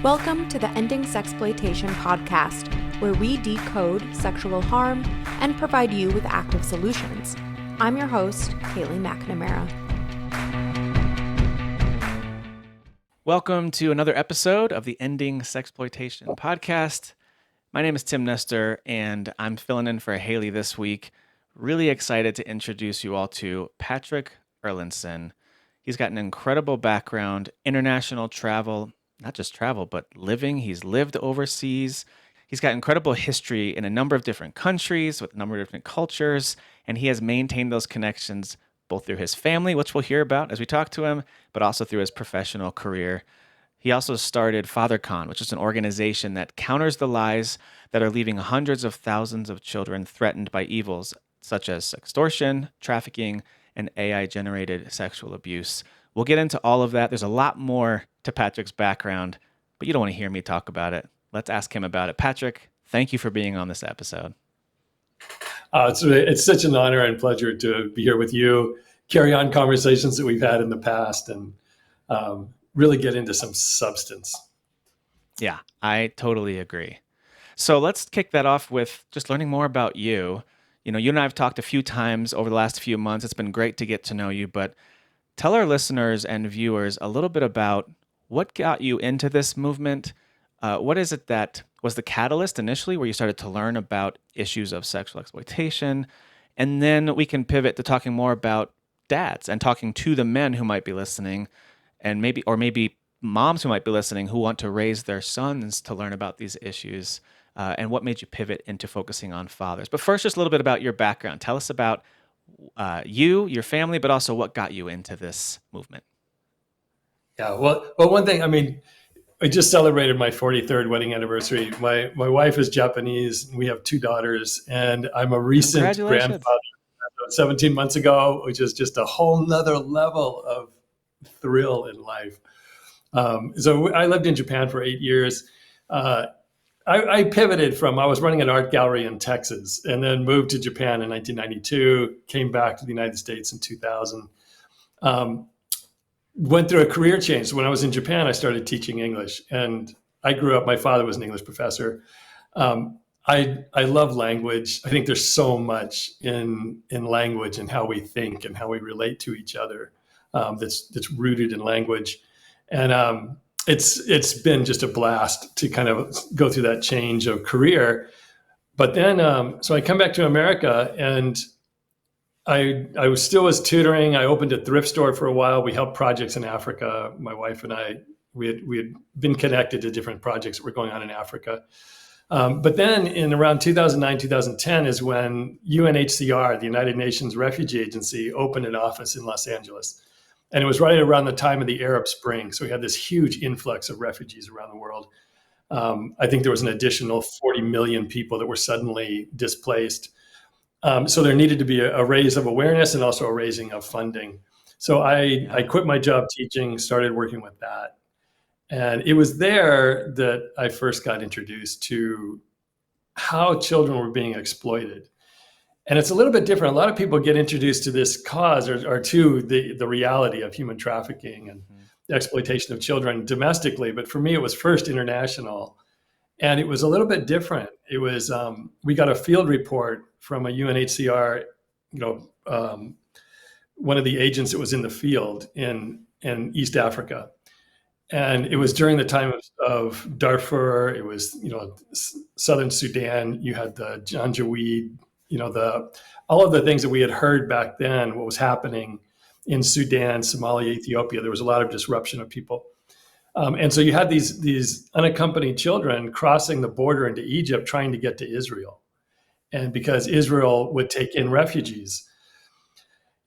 Welcome to the Ending Sexploitation podcast, where we decode sexual harm and provide you with active solutions. I'm your host, Kaylee McNamara. Welcome to another episode of the Ending Sexploitation podcast. My name is Tim Nestor, and I'm filling in for Haley this week. Really excited to introduce you all to Patrick Erlandson. He's got an incredible background, international travel, not just travel, but living. He's lived overseas. He's got incredible history in a number of different countries with a number of different cultures, and he has maintained those connections both through his family, which we'll hear about as we talk to him, but also through his professional career. He also started Fathercon, which is an organization that counters the lies that are leaving hundreds of thousands of children threatened by evils such as extortion, trafficking, and AI-generated sexual abuse. We'll get into all of that. There's a lot more to Patrick's background, but you don't want to hear me talk about it. Let's ask him about it. Patrick, thank you for being on this episode. It's such an honor and pleasure to be here with you, carry on conversations that we've had in the past, and really get into some substance. Yeah, I totally agree. So let's kick that off with just learning more about you. You know, you and I have talked a few times over the last few months. It's been great to get to know you, but tell our listeners and viewers a little bit about what got you into this movement. What is it that was the catalyst initially where you started to learn about issues of sexual exploitation? And then we can pivot to talking more about dads and talking to the men who might be listening, and maybe moms who might be listening who want to raise their sons to learn about these issues, and what made you pivot into focusing on fathers. But first, just a little bit about your background. Tell us about you, your family, but also what got you into this movement. Yeah, well, one thing, I just celebrated my 43rd wedding anniversary. My wife is Japanese. We have two daughters, and I'm a recent grandfather 17 months ago, which is just a whole nother level of thrill in life. So I lived in Japan for 8 years. I pivoted I was running an art gallery in Texas and then moved to Japan in 1992, came back to the United States in 2000. Went through a career change. When I was in Japan, I started teaching English, and I grew up, my father was an English professor. I love language. I think there's so much in language and how we think and how we relate to each other that's rooted in language. And it's been just a blast to kind of go through that change of career. But then, so I come back to America, and I was tutoring. I opened a thrift store for a while. We helped projects in Africa. My wife and I, we had been connected to different projects that were going on in Africa. But then in around 2009, 2010 is when UNHCR, the United Nations Refugee Agency, opened an office in Los Angeles. And it was right around the time of the Arab Spring. So we had this huge influx of refugees around the world. I think there was an additional 40 million people that were suddenly displaced. So there needed to be a raise of awareness and also a raising of funding. So I quit my job teaching, started working with that. And it was there that I first got introduced to how children were being exploited. And it's a little bit different. A lot of people get introduced to this cause or to the reality of human trafficking and the exploitation of children domestically. But for me, it was first international. And it was a little bit different. It was, we got a field report from a UNHCR, one of the agents that was in the field in East Africa. And it was during the time of Darfur. It was, Southern Sudan. You had the Janjaweed, all of the things that we had heard back then, what was happening in Sudan, Somalia, Ethiopia. There was a lot of disruption of people. And so you had these unaccompanied children crossing the border into Egypt, trying to get to Israel. And because Israel would take in refugees.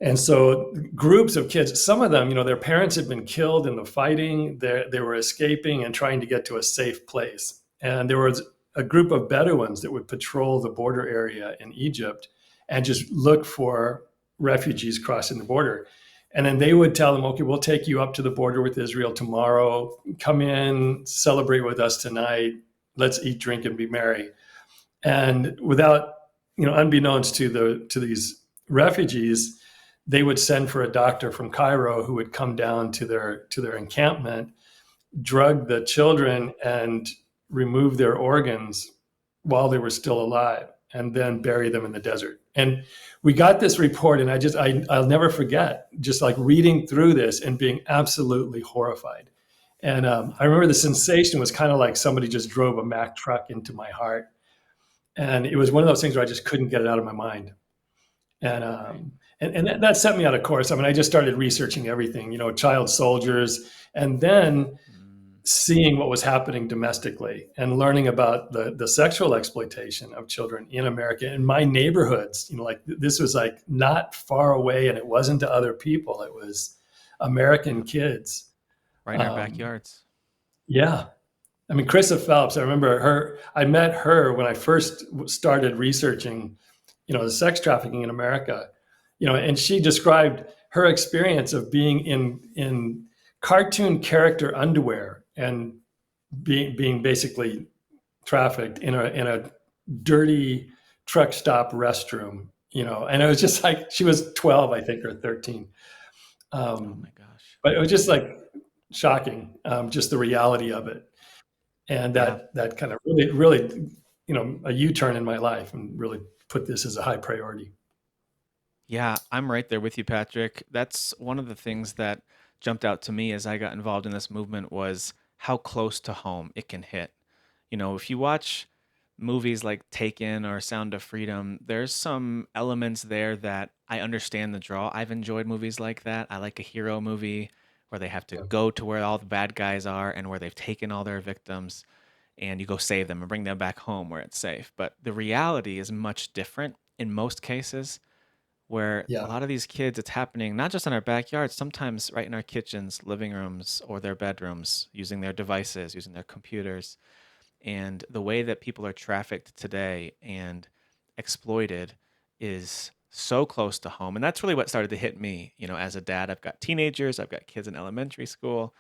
And so groups of kids, some of them, their parents had been killed in the fighting. They were escaping and trying to get to a safe place. And there was a group of Bedouins that would patrol the border area in Egypt and just look for refugees crossing the border. And then they would tell them, okay, we'll take you up to the border with Israel tomorrow. Come in, celebrate with us tonight. Let's eat, drink, and be merry. And without, unbeknownst to these refugees, they would send for a doctor from Cairo who would come down to their encampment drug the children and remove their organs while they were still alive, and then bury them in the desert. And we got this report, and I'll never forget just like reading through this and being absolutely horrified. And I remember the sensation was kind of like somebody just drove a Mack truck into my heart. And it was one of those things where I just couldn't get it out of my mind. And that set me on a course. I mean, I just started researching everything, child soldiers, and then seeing what was happening domestically and learning about the sexual exploitation of children in America in my neighborhoods. Like this was like not far away, and it wasn't to other people. It was American kids. Right in our backyards. Yeah. I mean, Krista Phelps, I remember her, I met her when I first started researching, the sex trafficking in America, and she described her experience of being in cartoon character underwear and being basically trafficked in a dirty truck stop restroom, and it was just like, she was 12, I think, or 13. Oh my gosh. But it was just like shocking, just the reality of it. And that kind of really, a U-turn in my life, and really put this as a high priority. Yeah, I'm right there with you, Patrick. That's one of the things that jumped out to me as I got involved in this movement, was how close to home it can hit. If you watch movies like Taken or Sound of Freedom, there's some elements there that I understand the draw. I've enjoyed movies like that. I like a hero movie where they have to go to where all the bad guys are and where they've taken all their victims, and you go save them and bring them back home where it's safe. But the reality is much different in most cases, where a lot of these kids, it's happening not just in our backyards, sometimes right in our kitchens, living rooms, or their bedrooms, using their devices, using their computers. And the way that people are trafficked today and exploited is so close to home. And that's really what started to hit me. As a dad, I've got teenagers, I've got kids in elementary school.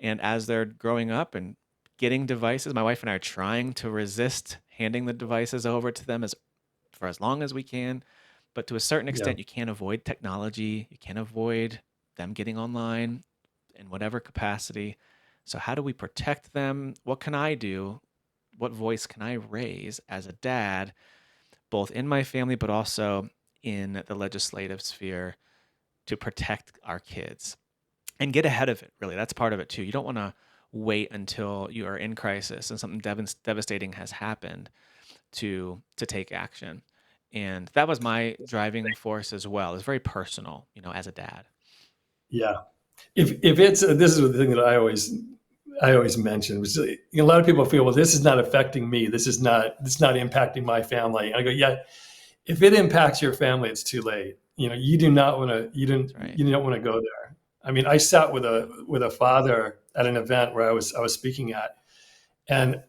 And as they're growing up and getting devices, my wife and I are trying to resist handing the devices over to them for as long as we can. But to a certain extent, you can't avoid technology. You can't avoid them getting online in whatever capacity. So how do we protect them? What can I do? What voice can I raise as a dad, both in my family, but also in the legislative sphere, to protect our kids and get ahead of it? Really, that's part of it too. You don't want to wait until you are in crisis and something devastating has happened to take action. And that was my driving force as well. It's very personal, as a dad. Yeah. If it's, this is the thing that I always mention, which a lot of people feel, well, this is not affecting me. This is not impacting my family. And I go, yeah, if it impacts your family, it's too late. You do not want to, you don't want to go there. I mean, I sat with a father at an event where I was speaking at, and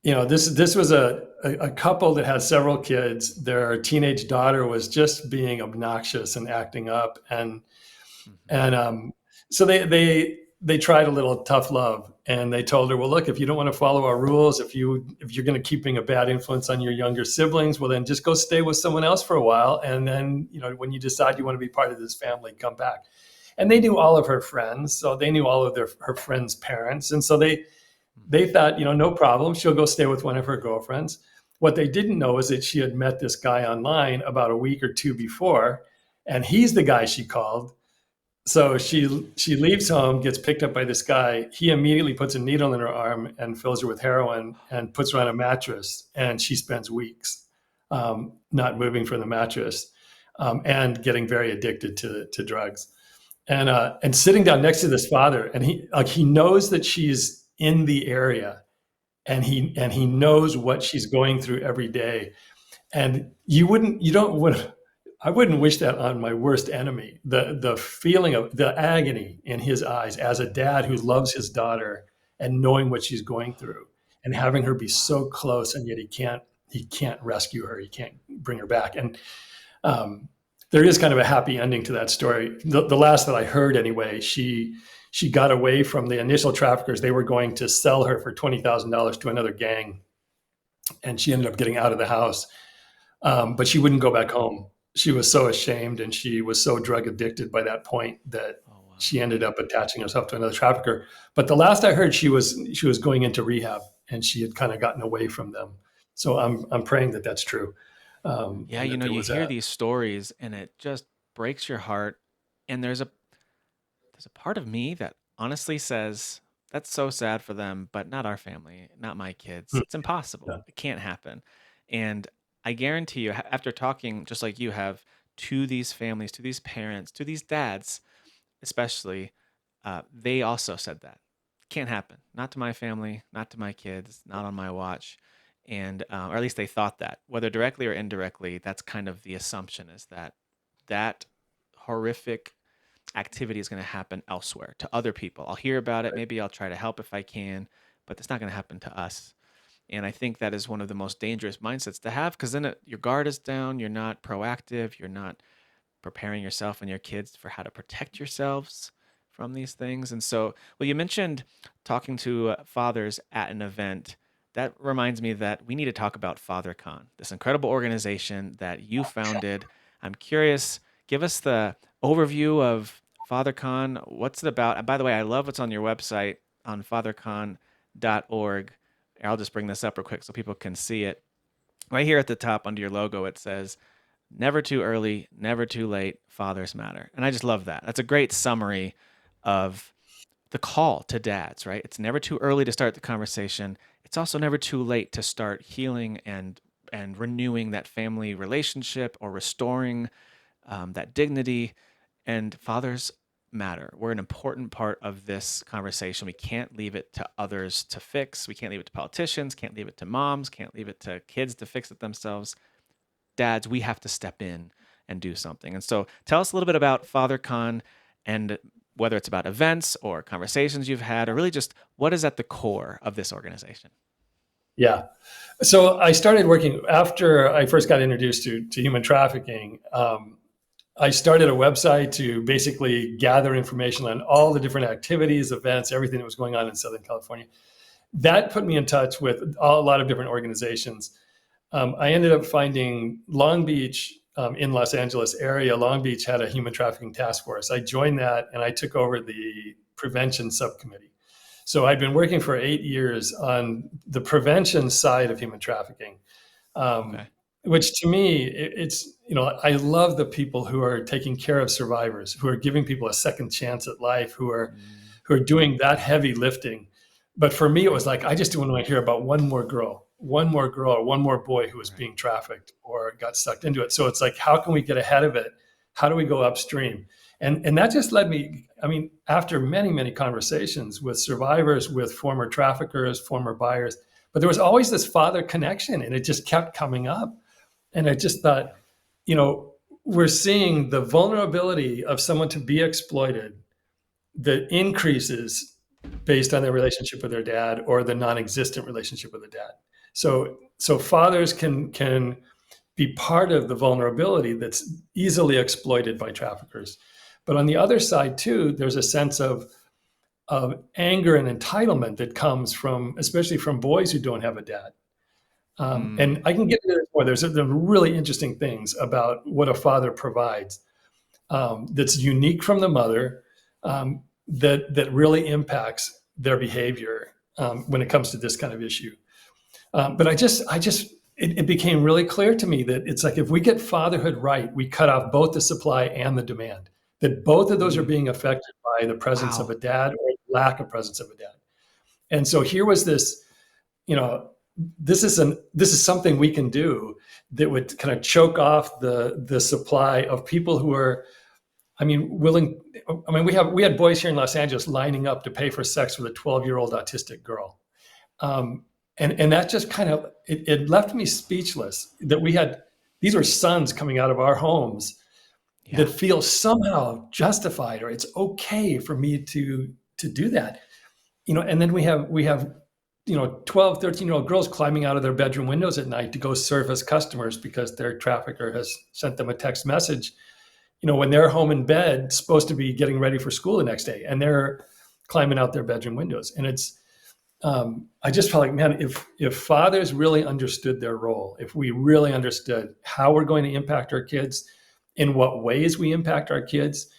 this was a couple that had several kids. Their teenage daughter was just being obnoxious and acting up, and so they tried a little tough love, and they told her, well, look, if you don't want to follow our rules, if you're going to keep being a bad influence on your younger siblings, well, then just go stay with someone else for a while, and then when you decide you want to be part of this family, come back. And they knew all of her friends, so they knew all of her friends' parents, and so they thought, no problem, she'll go stay with one of her girlfriends. What they didn't know is that she had met this guy online about a week or two before, and he's the guy she called. So she leaves home, gets picked up by this guy. He immediately puts a needle in her arm and fills her with heroin and puts her on a mattress, and she spends weeks not moving from the mattress, and getting very addicted to drugs. And sitting down next to this father, and he knows that she's in the area, and he knows what she's going through every day. And I wouldn't wish that on my worst enemy. The feeling of the agony in his eyes as a dad who loves his daughter and knowing what she's going through and having her be so close, and yet he can't rescue her. He can't bring her back. And there is kind of a happy ending to that story. The last that I heard anyway, she got away from the initial traffickers. They were going to sell her for $20,000 to another gang, and she ended up getting out of the house. But she wouldn't go back home. She was so ashamed, and she was so drug addicted by that point that she ended up attaching herself to another trafficker. But the last I heard, she was going into rehab, and she had kind of gotten away from them. So I'm praying that that's true. Yeah, And that there you was hear that. these stories and it just breaks your heart. And there's a part of me that honestly says that's so sad for them, but not our family, not my kids. Hmm. It's impossible. Yeah. It can't happen. And I guarantee you, after talking just like you have to these families, to these parents, to these dads, especially, they also said that can't happen. Not to my family, not to my kids, not on my watch. And or at least they thought that, whether directly or indirectly, that's kind of the assumption is that that horrific activity is going to happen elsewhere to other people. I'll hear about it. Maybe I'll try to help if I can, but it's not going to happen to us. And I think that is one of the most dangerous mindsets to have because then your guard is down. You're not proactive. You're not preparing yourself and your kids for how to protect yourselves from these things. And so, well, you mentioned talking to fathers at an event. That reminds me that we need to talk about Fathercon, this incredible organization that you founded. I'm curious, give us the overview of Fathercon. What's it about? And by the way, I love what's on your website on fathercon.org. I'll just bring this up real quick so people can see it. Right here at the top under your logo, it says, never too early, never too late, fathers matter. And I just love that. That's a great summary of the call to dads, right? It's never too early to start the conversation. It's also never too late to start healing and renewing that family relationship or restoring that dignity. And fathers matter. We're an important part of this conversation. We can't leave it to others to fix. We can't leave it to politicians, can't leave it to moms, can't leave it to kids to fix it themselves. Dads, we have to step in and do something. And so tell us a little bit about Fathercon and whether it's about events or conversations you've had, or really just what is at the core of this organization. Yeah. So I started working after I first got introduced to human trafficking. I started a website to basically gather information on all the different activities, events, everything that was going on in Southern California. That put me in touch with a lot of different organizations. I ended up finding Long Beach in Los Angeles area. Long Beach had a human trafficking task force. I joined that and I took over the prevention subcommittee. So I'd been working for 8 years on the prevention side of human trafficking, Okay. which to me, it's, I love the people who are taking care of survivors, who are giving people a second chance at life, who are doing that heavy lifting. But for me, it was like, I just didn't want to hear about one more girl or one more boy who was being trafficked or got sucked into it. So it's like, how can we get ahead of it? How do we go upstream? And that just led me, after many, many conversations with survivors, with former traffickers, former buyers, but there was always this father connection and it just kept coming up. And I just thought, we're seeing the vulnerability of someone to be exploited that increases based on their relationship with their dad or the non-existent relationship with the dad. So fathers can be part of the vulnerability that's easily exploited by traffickers. But on the other side too, there's a sense of anger and entitlement that comes from, especially from boys who don't have a dad. And I can get into this more. There's really interesting things about what a father provides that's unique from the mother, that really impacts their behavior when it comes to this kind of issue. But it became really clear to me that it's like, if we get fatherhood right, we cut off both the supply and the demand, that both of those are being affected by the presence of a dad or lack of presence of a dad. And so here was this, this is something we can do that would kind of choke off the supply of people who are, willing. We had boys here in Los Angeles lining up to pay for sex with a 12-year-old autistic girl. And that just kind of, it left me speechless that these were sons coming out of our homes that feel somehow justified, or it's okay for me to do that. And then we have 12, 13-year-old girls climbing out of their bedroom windows at night to go serve as customers because their trafficker has sent them a text message, when they're home in bed, supposed to be getting ready for school the next day, and they're climbing out their bedroom windows. And it's, I just felt like, man, if fathers really understood their role, if we really understood how we're going to impact our kids, in what ways we impact our kids,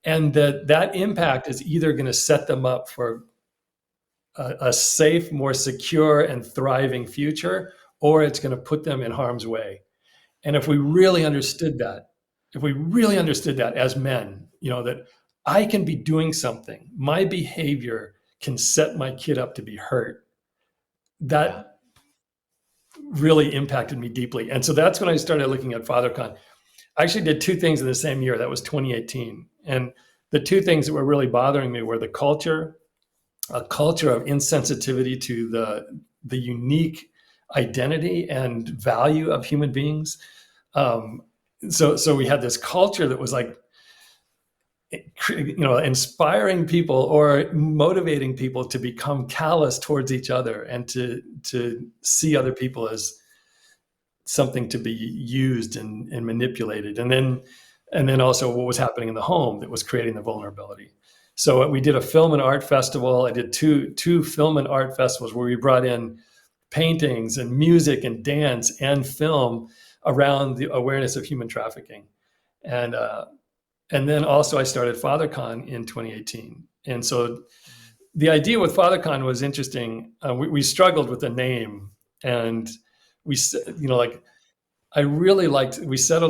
and that impact is either going to set them up for a safe, more secure, and thriving future, or it's going to put them in harm's way. And if we really understood that, as men, that I can be doing something, my behavior can set my kid up to be hurt, that really impacted me deeply. And so that's when I started looking at Fathercon. I actually did two things in the same year. That was 2018. And the two things that were really bothering me were a culture of insensitivity to the unique identity and value of human beings. So we had this culture that was like, inspiring people or motivating people to become callous towards each other and to see other people as something to be used and manipulated. And then also what was happening in the home that was creating the vulnerability. So we did a film and art festival. I did two film and art festivals where we brought in paintings and music and dance and film around the awareness of human trafficking. And then also I started Fathercon in 2018. And so the idea with Fathercon was interesting. We struggled with the name, and we settled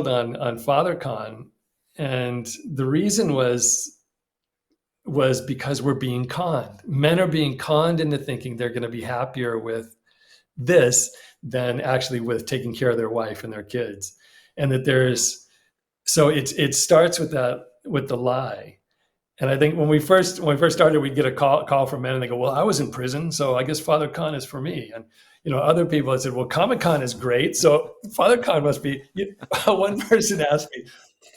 on Fathercon. And the reason was because we're being conned. Men are being conned into thinking they're going to be happier with this than actually with taking care of their wife and their kids. And that it starts with the lie. And I think when we first started, we'd get a call from men and they go, well, I was in prison, so I guess Fathercon is for me. And other people had said, well, Comic-Con is great, so Fathercon must be. One person asked me,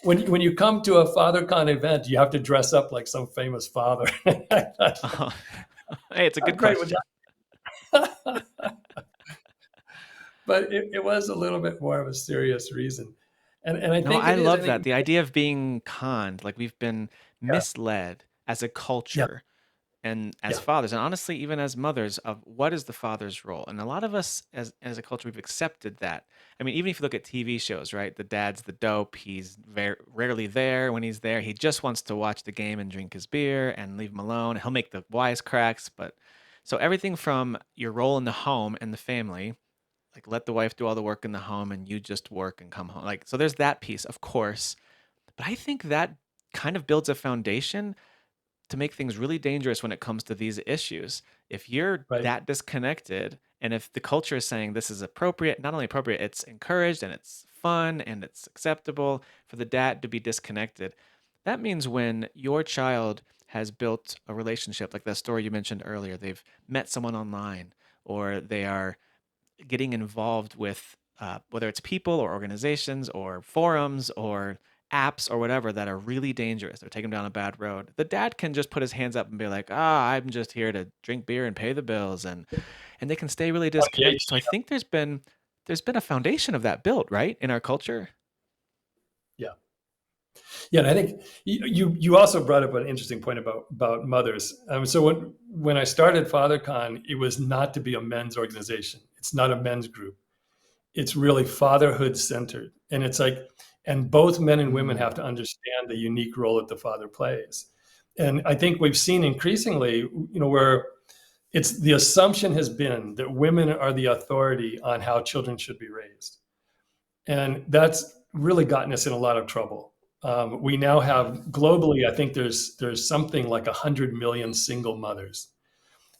when you come to a Fathercon event, you have to dress up like some famous father. Hey, it's a good question. But it was a little bit more of a serious reason. And I No, think I love that. The idea of being conned, like we've been Yeah. misled as a culture and as Yeah. fathers, and honestly, even as mothers, of what is the father's role. And a lot of us as a culture, we've accepted that. I mean, even if you look at TV shows, right? The dad's the dope. He's very rarely there. When he's there, he just wants to watch the game and drink his beer and leave him alone. He'll make the wisecracks, but so everything from your role in the home and the family, like let the wife do all the work in the home and you just work and come home. Like, so there's that piece, of course. But I think that kind of builds a foundation to make things really dangerous when it comes to these issues. If you're Right. that disconnected, and if the culture is saying this is appropriate, not only appropriate, it's encouraged and it's fun and it's acceptable for the dad to be disconnected, that means when your child has built a relationship, like that story you mentioned earlier, they've met someone online or they are getting involved with whether it's people or organizations or forums or apps or whatever that are really dangerous. They're taking them down a bad road. The dad can just put his hands up and be like, I'm just here to drink beer and pay the bills, and they can stay really disconnected. So I think there's been a foundation of that built, right, in our culture. Yeah, and I think you also brought up an interesting point about mothers. So when I started Fathercon, it was not to be a men's organization. It's not a men's group. It's really fatherhood centered, and it's like, and both men and women have to understand the unique role that the father plays. And I think we've seen increasingly, where it's the assumption has been that women are the authority on how children should be raised, and that's really gotten us in a lot of trouble. We now have globally, I think there's something like 100 million single mothers,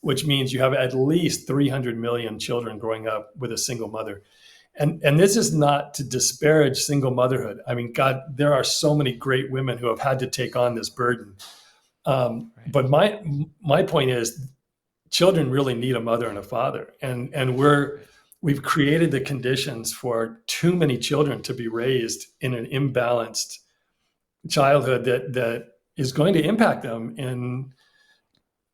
which means you have at least 300 million children growing up with a single mother. And this is not to disparage single motherhood. I mean, God, there are so many great women who have had to take on this burden. But my point is, children really need a mother and a father, and we've created the conditions for too many children to be raised in an imbalanced childhood that is going to impact them. And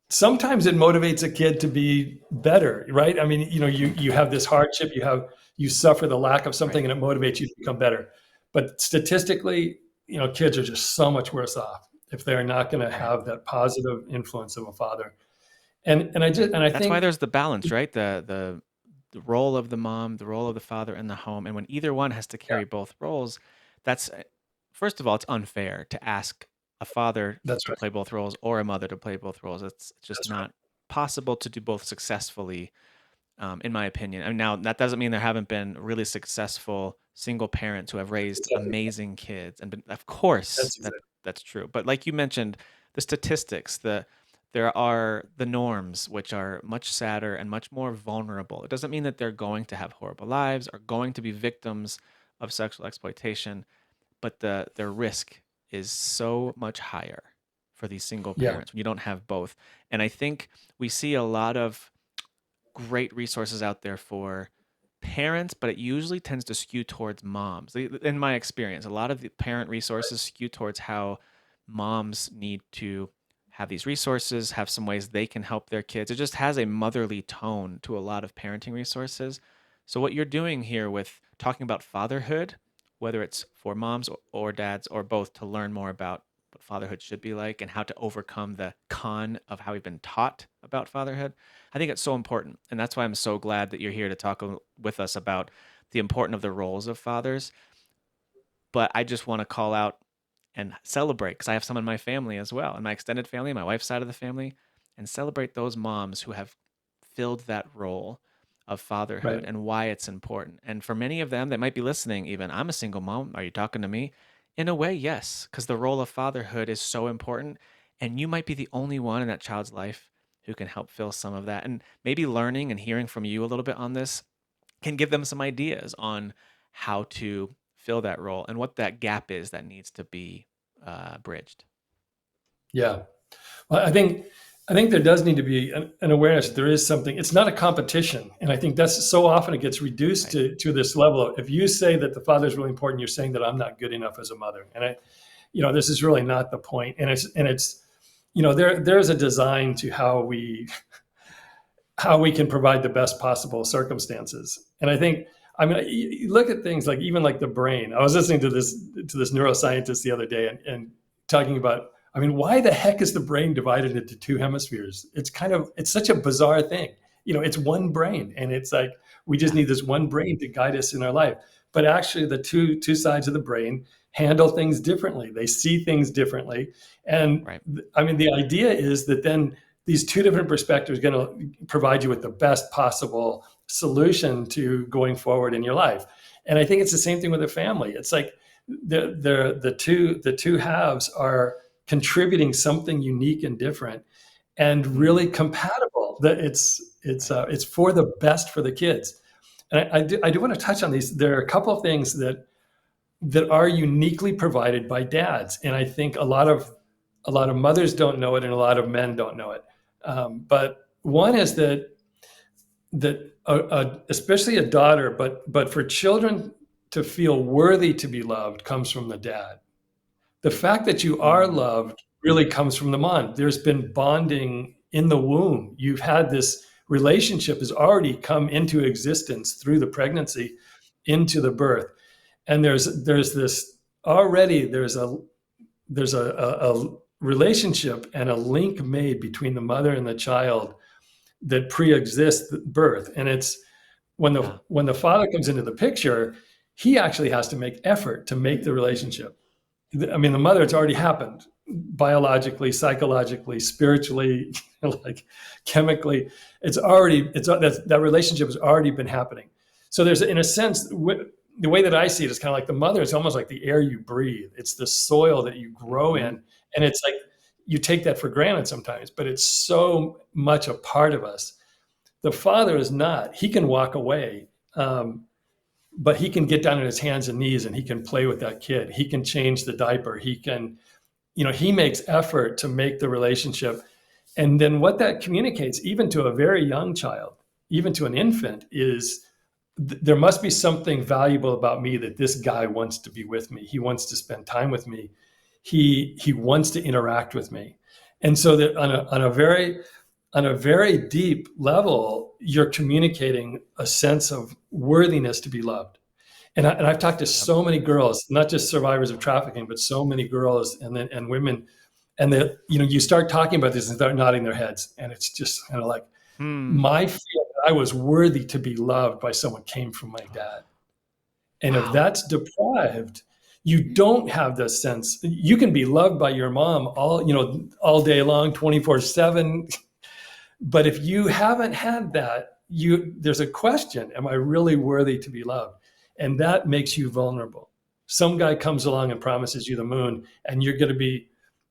sometimes it motivates a kid to be better, right? I mean, you have this hardship, you suffer the lack of something, and it motivates you to become better. But statistically, kids are just so much worse off if they're not going to have that positive influence of a father. And I think that's why there's the balance, right? The role of the mom, the role of the father in the home, and when either one has to carry both roles, that's first of all, it's unfair to ask a father That's to right. play both roles or a mother to play both roles. It's just That's right. not possible to do both successfully, in my opinion. And now that doesn't mean there haven't been really successful single parents who have raised Exactly. amazing kids, and of course That's exactly. that's true. But like you mentioned, the statistics, there are the norms, which are much sadder and much more vulnerable. It doesn't mean that they're going to have horrible lives or going to be victims of sexual exploitation, but the risk is so much higher for these single Yeah. parents when you don't have both. And I think we see a lot of great resources out there for parents, but it usually tends to skew towards moms. In my experience, a lot of the parent resources skew towards how moms need to have these resources, have some ways they can help their kids. It just has a motherly tone to a lot of parenting resources. So, what you're doing here with talking about fatherhood, whether it's for moms or dads or both, to learn more about what fatherhood should be like and how to overcome the con of how we've been taught about fatherhood, I think it's so important. And that's why I'm so glad that you're here to talk with us about the importance of the roles of fathers. But I just want to call out and celebrate, because I have some in my family as well, in my extended family, my wife's side of the family, and celebrate those moms who have filled that role of fatherhood Right. and why it's important. And for many of them that might be listening, even, I'm a single mom. Are you talking to me? In a way, yes, because the role of fatherhood is so important. And you might be the only one in that child's life who can help fill some of that. And maybe learning and hearing from you a little bit on this can give them some ideas on how to fill that role and what that gap is that needs to be bridged. Yeah. Well, I think there does need to be an awareness that there is something. It's not a competition, and I think that's so often it gets reduced Right. to this level of, if you say that the father is really important, you're saying that I'm not good enough as a mother, and this is really not the point. And it's there's a design to how we can provide the best possible circumstances. And I think, I mean, you look at things like, even like the brain. I was listening to this neuroscientist the other day, and talking about, I mean, why the heck is the brain divided into two hemispheres? It's such a bizarre thing. It's one brain, and it's like we just Yeah. need this one brain to guide us in our life. But actually, the two sides of the brain handle things differently. They see things differently, and Right. I mean, the idea is that then these two different perspectives are going to provide you with the best possible solution to going forward in your life. And I think it's the same thing with a family. It's like the two halves are contributing something unique and different, and really Mm, compatible. That right. it's for the best for the kids. And I do want to touch on these. There are a couple of things that are uniquely provided by dads, and I think a lot of mothers don't know it, and a lot of men don't know it. But one is that especially a daughter, but for children to feel worthy to be loved, comes from the dad. The fact that you are Mm, loved really comes from the mom. There's been bonding in the womb. You've had this relationship has already come into existence through the pregnancy, into the birth, and there's this already. There's a relationship and a link made between the mother and the child that pre-exists birth. And it's when the yeah. when the father comes into the picture, he actually has to make effort to make the relationship. I mean, the mother, it's already happened biologically, psychologically, spiritually, like chemically. That relationship has already been happening. So there's, in a sense, the way that I see it is kind of like the mother is almost like the air you breathe. It's the soil that you grow Hmm. in, and it's like you take that for granted sometimes, but it's so much a part of us. The father is not. He can walk away. But he can get down on his hands and knees, and he can play with that kid. He can change the diaper. He makes effort to make the relationship. And then what that communicates, even to a very young child, even to an infant, is there must be something valuable about me, that this guy wants to be with me. He wants to spend time with me. He wants to interact with me. And so that on a very deep level, you're communicating a sense of worthiness to be loved. And I've talked to Yep. so many girls, not just survivors of trafficking, but so many girls and women, and that you start talking about this and start nodding their heads, and it's just kind of like, Hmm. my feel that I was worthy to be loved by someone came from my dad. And if Wow. that's deprived, you don't have the sense. You can be loved by your mom all day long, 24/7. But if you haven't had that, there's a question: am I really worthy to be loved? And that makes you vulnerable. Some guy comes along and promises you the moon, and you're going to be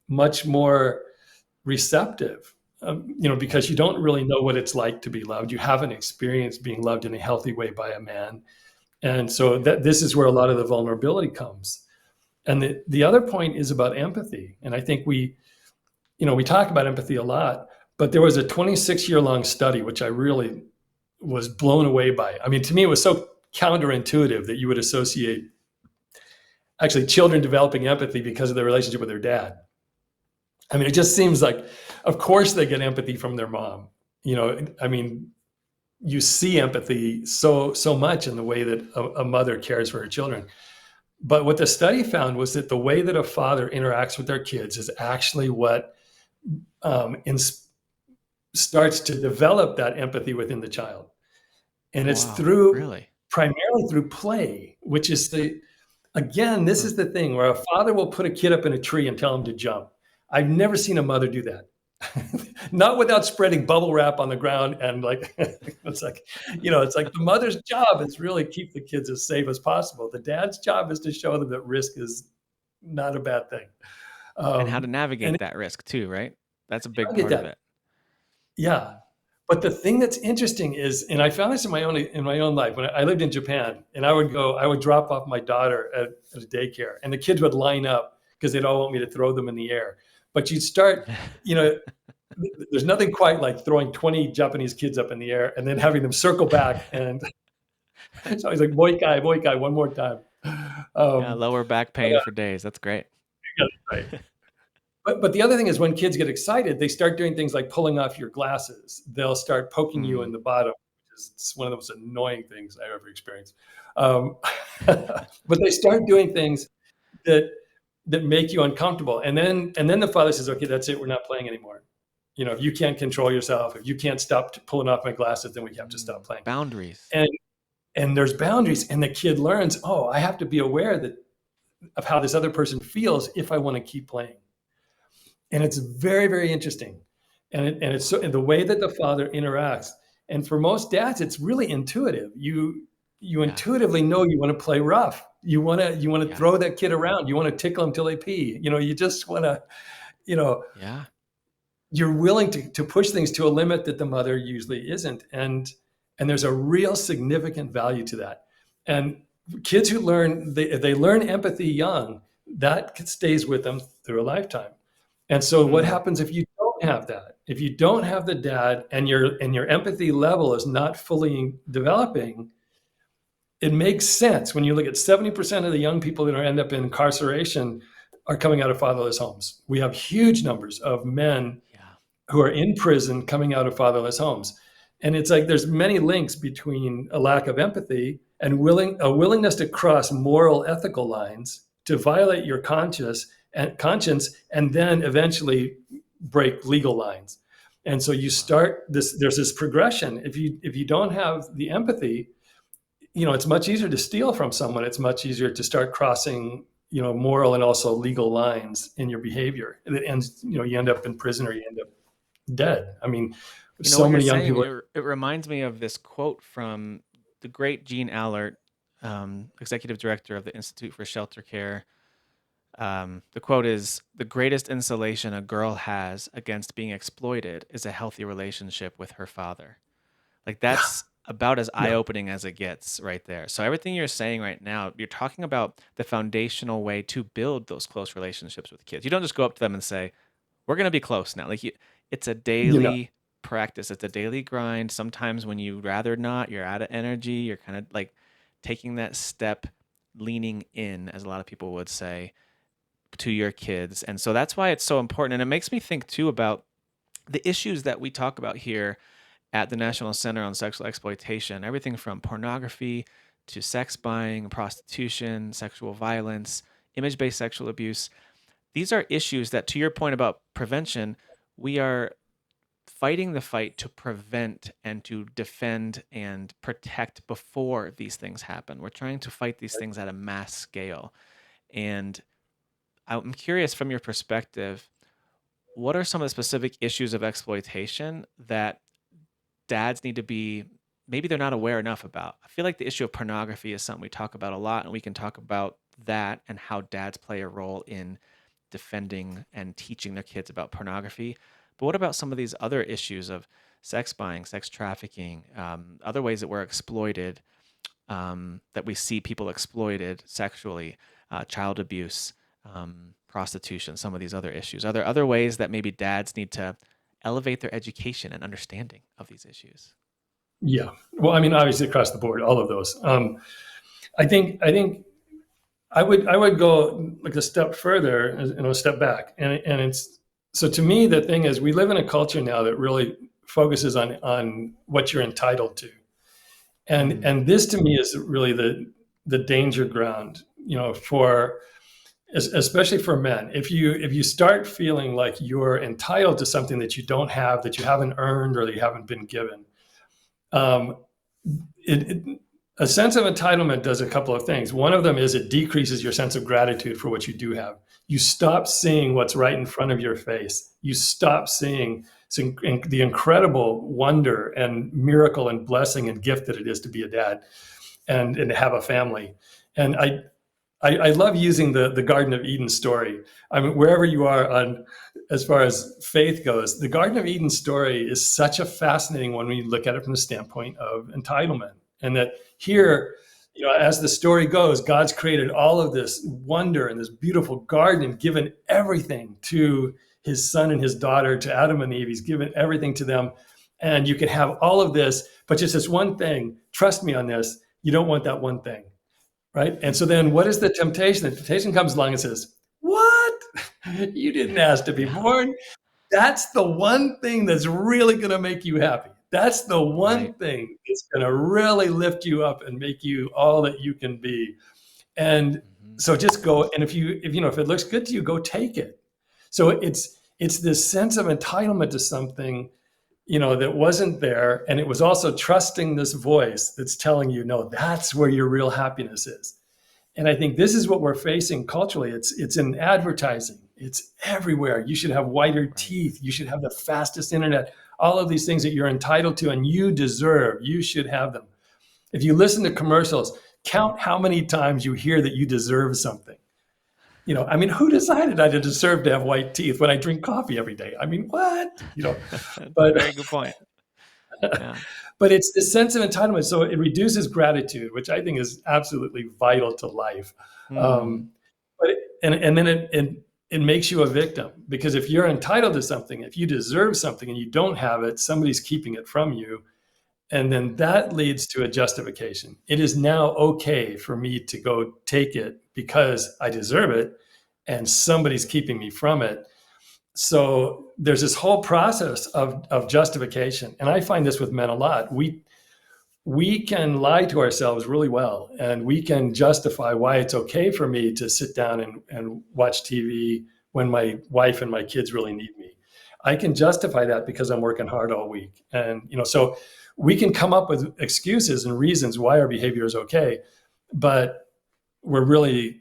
much more receptive, because you don't really know what it's like to be loved. You haven't experienced being loved in a healthy way by a man. And so this is where a lot of the vulnerability comes. And the other point is about empathy. And I think we talk about empathy a lot, but there was a 26-year-long study, which I really was blown away by. I mean, to me, it was so counterintuitive that you would associate actually children developing empathy because of their relationship with their dad. I mean, it just seems like, of course, they get empathy from their mom. I mean, you see empathy so much in the way that a mother cares for her children. But what the study found was that the way that a father interacts with their kids is actually what starts to develop that empathy within the child. And it's primarily through play, which is this is the thing where a father will put a kid up in a tree and tell him to jump. I've never seen a mother do that. Not without spreading bubble wrap on the ground and it's like the mother's job is really keep the kids as safe as possible. The dad's job is to show them that risk is not a bad thing. And how to navigate that risk too, right? That's a big part of it. Yeah. But the thing that's interesting is, and I found this in my own life, when I lived in Japan, and I would drop off my daughter at a daycare, and the kids would line up because they'd all want me to throw them in the air. But you'd start, there's nothing quite like throwing 20 Japanese kids up in the air and then having them circle back. And so I was like, boikai, one more time. Lower back pain for days. That's great. Yeah, right. But the other thing is when kids get excited, they start doing things like pulling off your glasses. They'll start poking you in the bottom, which is one of the most annoying things I ever experienced. But they start doing things that make you uncomfortable. And then the father says, okay, that's it. We're not playing anymore. If you can't control yourself, if you can't stop pulling off my glasses, then we have to stop playing. Boundaries. And there's boundaries. And the kid learns, I have to be aware of how this other person feels if I want to keep playing. And it's very, very interesting. And it's so, and the way that the father interacts. And for most dads, it's really intuitive. You intuitively know you want to play rough. You want to throw that kid around. You want to tickle them till they pee. You just want to, you're willing to push things to a limit that the mother usually isn't. And there's a real significant value to that. And kids who learn, they learn empathy young, that stays with them through a lifetime. And so what happens if you don't have that? If you don't have the dad and your empathy level is not fully developing, it makes sense when you look at 70% of the young people that end up in incarceration are coming out of fatherless homes. We have huge numbers of men who are in prison coming out of fatherless homes. And it's like there's many links between a lack of empathy and a willingness to cross moral, ethical lines, to violate your conscience, and then eventually break legal lines. And so you start there's this progression. If you don't have the empathy, it's much easier to steal from someone. It's much easier to start crossing, moral and also legal lines in your behavior. And you end up in prison or you end up dead. I mean, so many young people. It reminds me of this quote from the great Gene Allert, executive director of the Institute for Shelter Care. The quote is, "The greatest insulation a girl has against being exploited is a healthy relationship with her father." Like that's about as eye-opening as it gets right there. So everything you're saying right now, you're talking about the foundational way to build those close relationships with kids. You don't just go up to them and say, "We're going to be close now." It's a daily practice. It's a daily grind. Sometimes when you'd rather not, you're out of energy, you're kind of like taking that step, leaning in, as a lot of people would say, to your kids. And so that's why it's so important. And it makes me think too about the issues that we talk about here at the National Center on Sexual Exploitation, everything from pornography to sex buying, prostitution, sexual violence, image-based sexual abuse. These are issues that, to your point about prevention, we are fighting the fight to prevent and to defend and protect before these things happen. We're trying to fight these things at a mass scale. And I'm curious, from your perspective, what are some of the specific issues of exploitation that dads need to be, maybe they're not aware enough about? I feel like the issue of pornography is something we talk about a lot, and we can talk about that and how dads play a role in defending and teaching their kids about pornography. But what about some of these other issues of sex buying, sex trafficking, other ways that we're exploited, that we see people exploited sexually, child abuse, prostitution, some of these other issues? Are there other ways that maybe dads need to elevate their education and understanding of these issues? Yeah. Well, I mean, obviously across the board, all of those. I think I would go like a step further and a step back. And it's, so to me, the thing is, we live in a culture now that really focuses on what you're entitled to. And this to me is really the danger ground, for, especially for men. If you start feeling like you're entitled to something that you don't have, that you haven't earned, or that you haven't been given, a sense of entitlement does a couple of things. One of them is it decreases your sense of gratitude for what you do have. You stop seeing what's right in front of your face. You stop seeing the incredible wonder and miracle and blessing and gift that it is to be a dad and to have a family. And I love using the Garden of Eden story. I mean, wherever you are on, as far as faith goes, the Garden of Eden story is such a fascinating one when you look at it from the standpoint of entitlement. And that here, as the story goes, God's created all of this wonder and this beautiful garden and given everything to his son and his daughter, to Adam and Eve. He's given everything to them. And you can have all of this, but just this one thing, trust me on this, you don't want that one thing. Right. And so then what is the temptation? The temptation comes along and says, what? You didn't ask to be born. That's the one thing that's really going to make you happy. That's the one thing that's going to really lift you up and make you all that you can be. And so just go. And if it looks good to you, go take it. So it's this sense of entitlement to something, that wasn't there. And it was also trusting this voice that's telling you, no, that's where your real happiness is. And I think this is what we're facing culturally. It's in advertising. It's everywhere. You should have whiter teeth. You should have the fastest internet. All of these things that you're entitled to and you deserve, you should have them. If you listen to commercials, count how many times you hear that you deserve something. I mean, who decided I deserve to have white teeth when I drink coffee every day? I mean, what? But very good point. Yeah. But it's this sense of entitlement. So it reduces gratitude, which I think is absolutely vital to life. But it makes you a victim, because if you're entitled to something, if you deserve something and you don't have it, somebody's keeping it from you. And then that leads to a justification. It is now okay for me to go take it because I deserve it and somebody's keeping me from it. So there's this whole process of justification. And I find this with men a lot. We can lie to ourselves really well, and we can justify why it's okay for me to sit down and watch TV when my wife and my kids really need me. I can justify that because I'm working hard all week. And, so we can come up with excuses and reasons why our behavior is okay, but we're really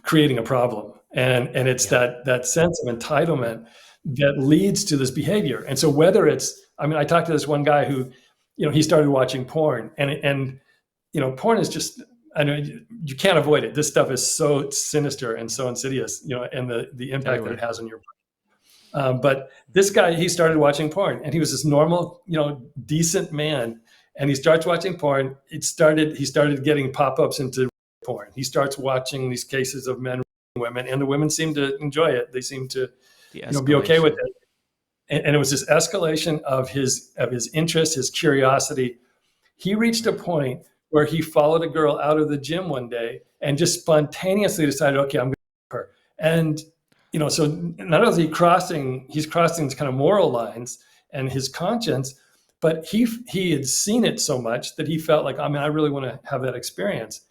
creating a problem. And it's that sense of entitlement that leads to this behavior. And so whether it's, I talked to this one guy who, he started watching porn and porn is just, I know you can't avoid it. This stuff is so sinister and so insidious, and the impact that it has on your brain. But this guy, he started watching porn, and he was this normal, decent man. And he starts watching porn. He started getting pop-ups into porn. He starts watching these cases of men, women, and the women seem to enjoy it. They seem to, be okay with it. And it was this escalation of his interest, his curiosity. He reached a point where he followed a girl out of the gym one day and just spontaneously decided, okay, I'm going to her. And, so not only he's crossing these kind of moral lines and his conscience, but he had seen it so much that he felt like, I really want to have that experience.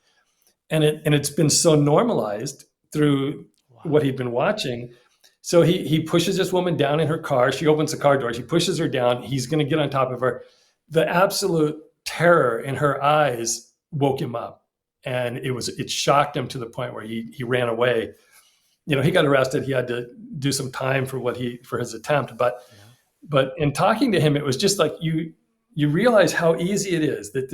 And it's been so normalized through what he'd been watching. So he pushes this woman down in her car. She opens the car door. She pushes her down. He's going to get on top of her. The absolute terror in her eyes woke him up. and it shocked him to the point where he ran away. He got arrested. He had to do some time for his attempt, Yeah. but in talking to him, it was just like you realize how easy it is that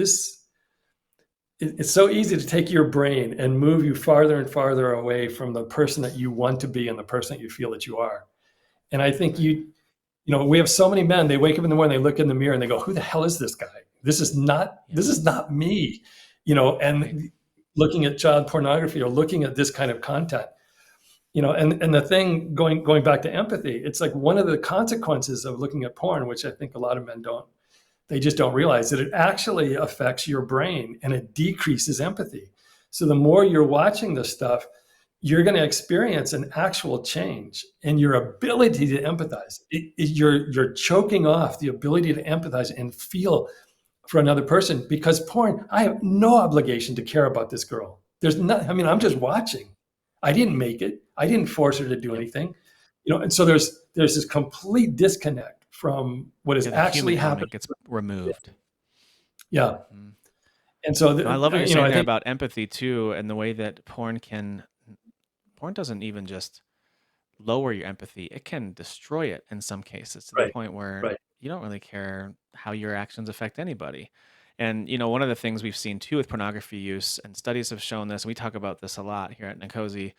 it's so easy to take your brain and move you farther and farther away from the person that you want to be and the person that you feel that you are. And I think Right. we have so many men, they wake up in the morning, they look in the mirror and they go, who the hell is this guy? This is Yeah. not me, and Right. looking at child pornography or looking at this kind of content, and the thing going back to empathy, it's like one of the consequences of looking at porn, which I think a lot of men they just don't realize that it actually affects your brain and it decreases empathy. So the more you're watching this stuff, you're going to experience an actual change in your ability to empathize. You're choking off the ability to empathize and feel for another person, because porn, I have no obligation to care about this girl. There's not, I mean, I'm just Right. watching. I didn't make it. I didn't force her to do Yep. anything. And so there's this complete disconnect from what is Yeah. The actually human happening. element gets removed. Yeah. Hmm. And so, No, I love what you're saying I there think, about empathy too, and the way that porn doesn't even just lower your empathy, it can destroy it in some cases to the right, point where right. you don't really care how your actions affect anybody. And one of the things we've seen too with pornography use, and studies have shown this, and we talk about this a lot here at NCOSE,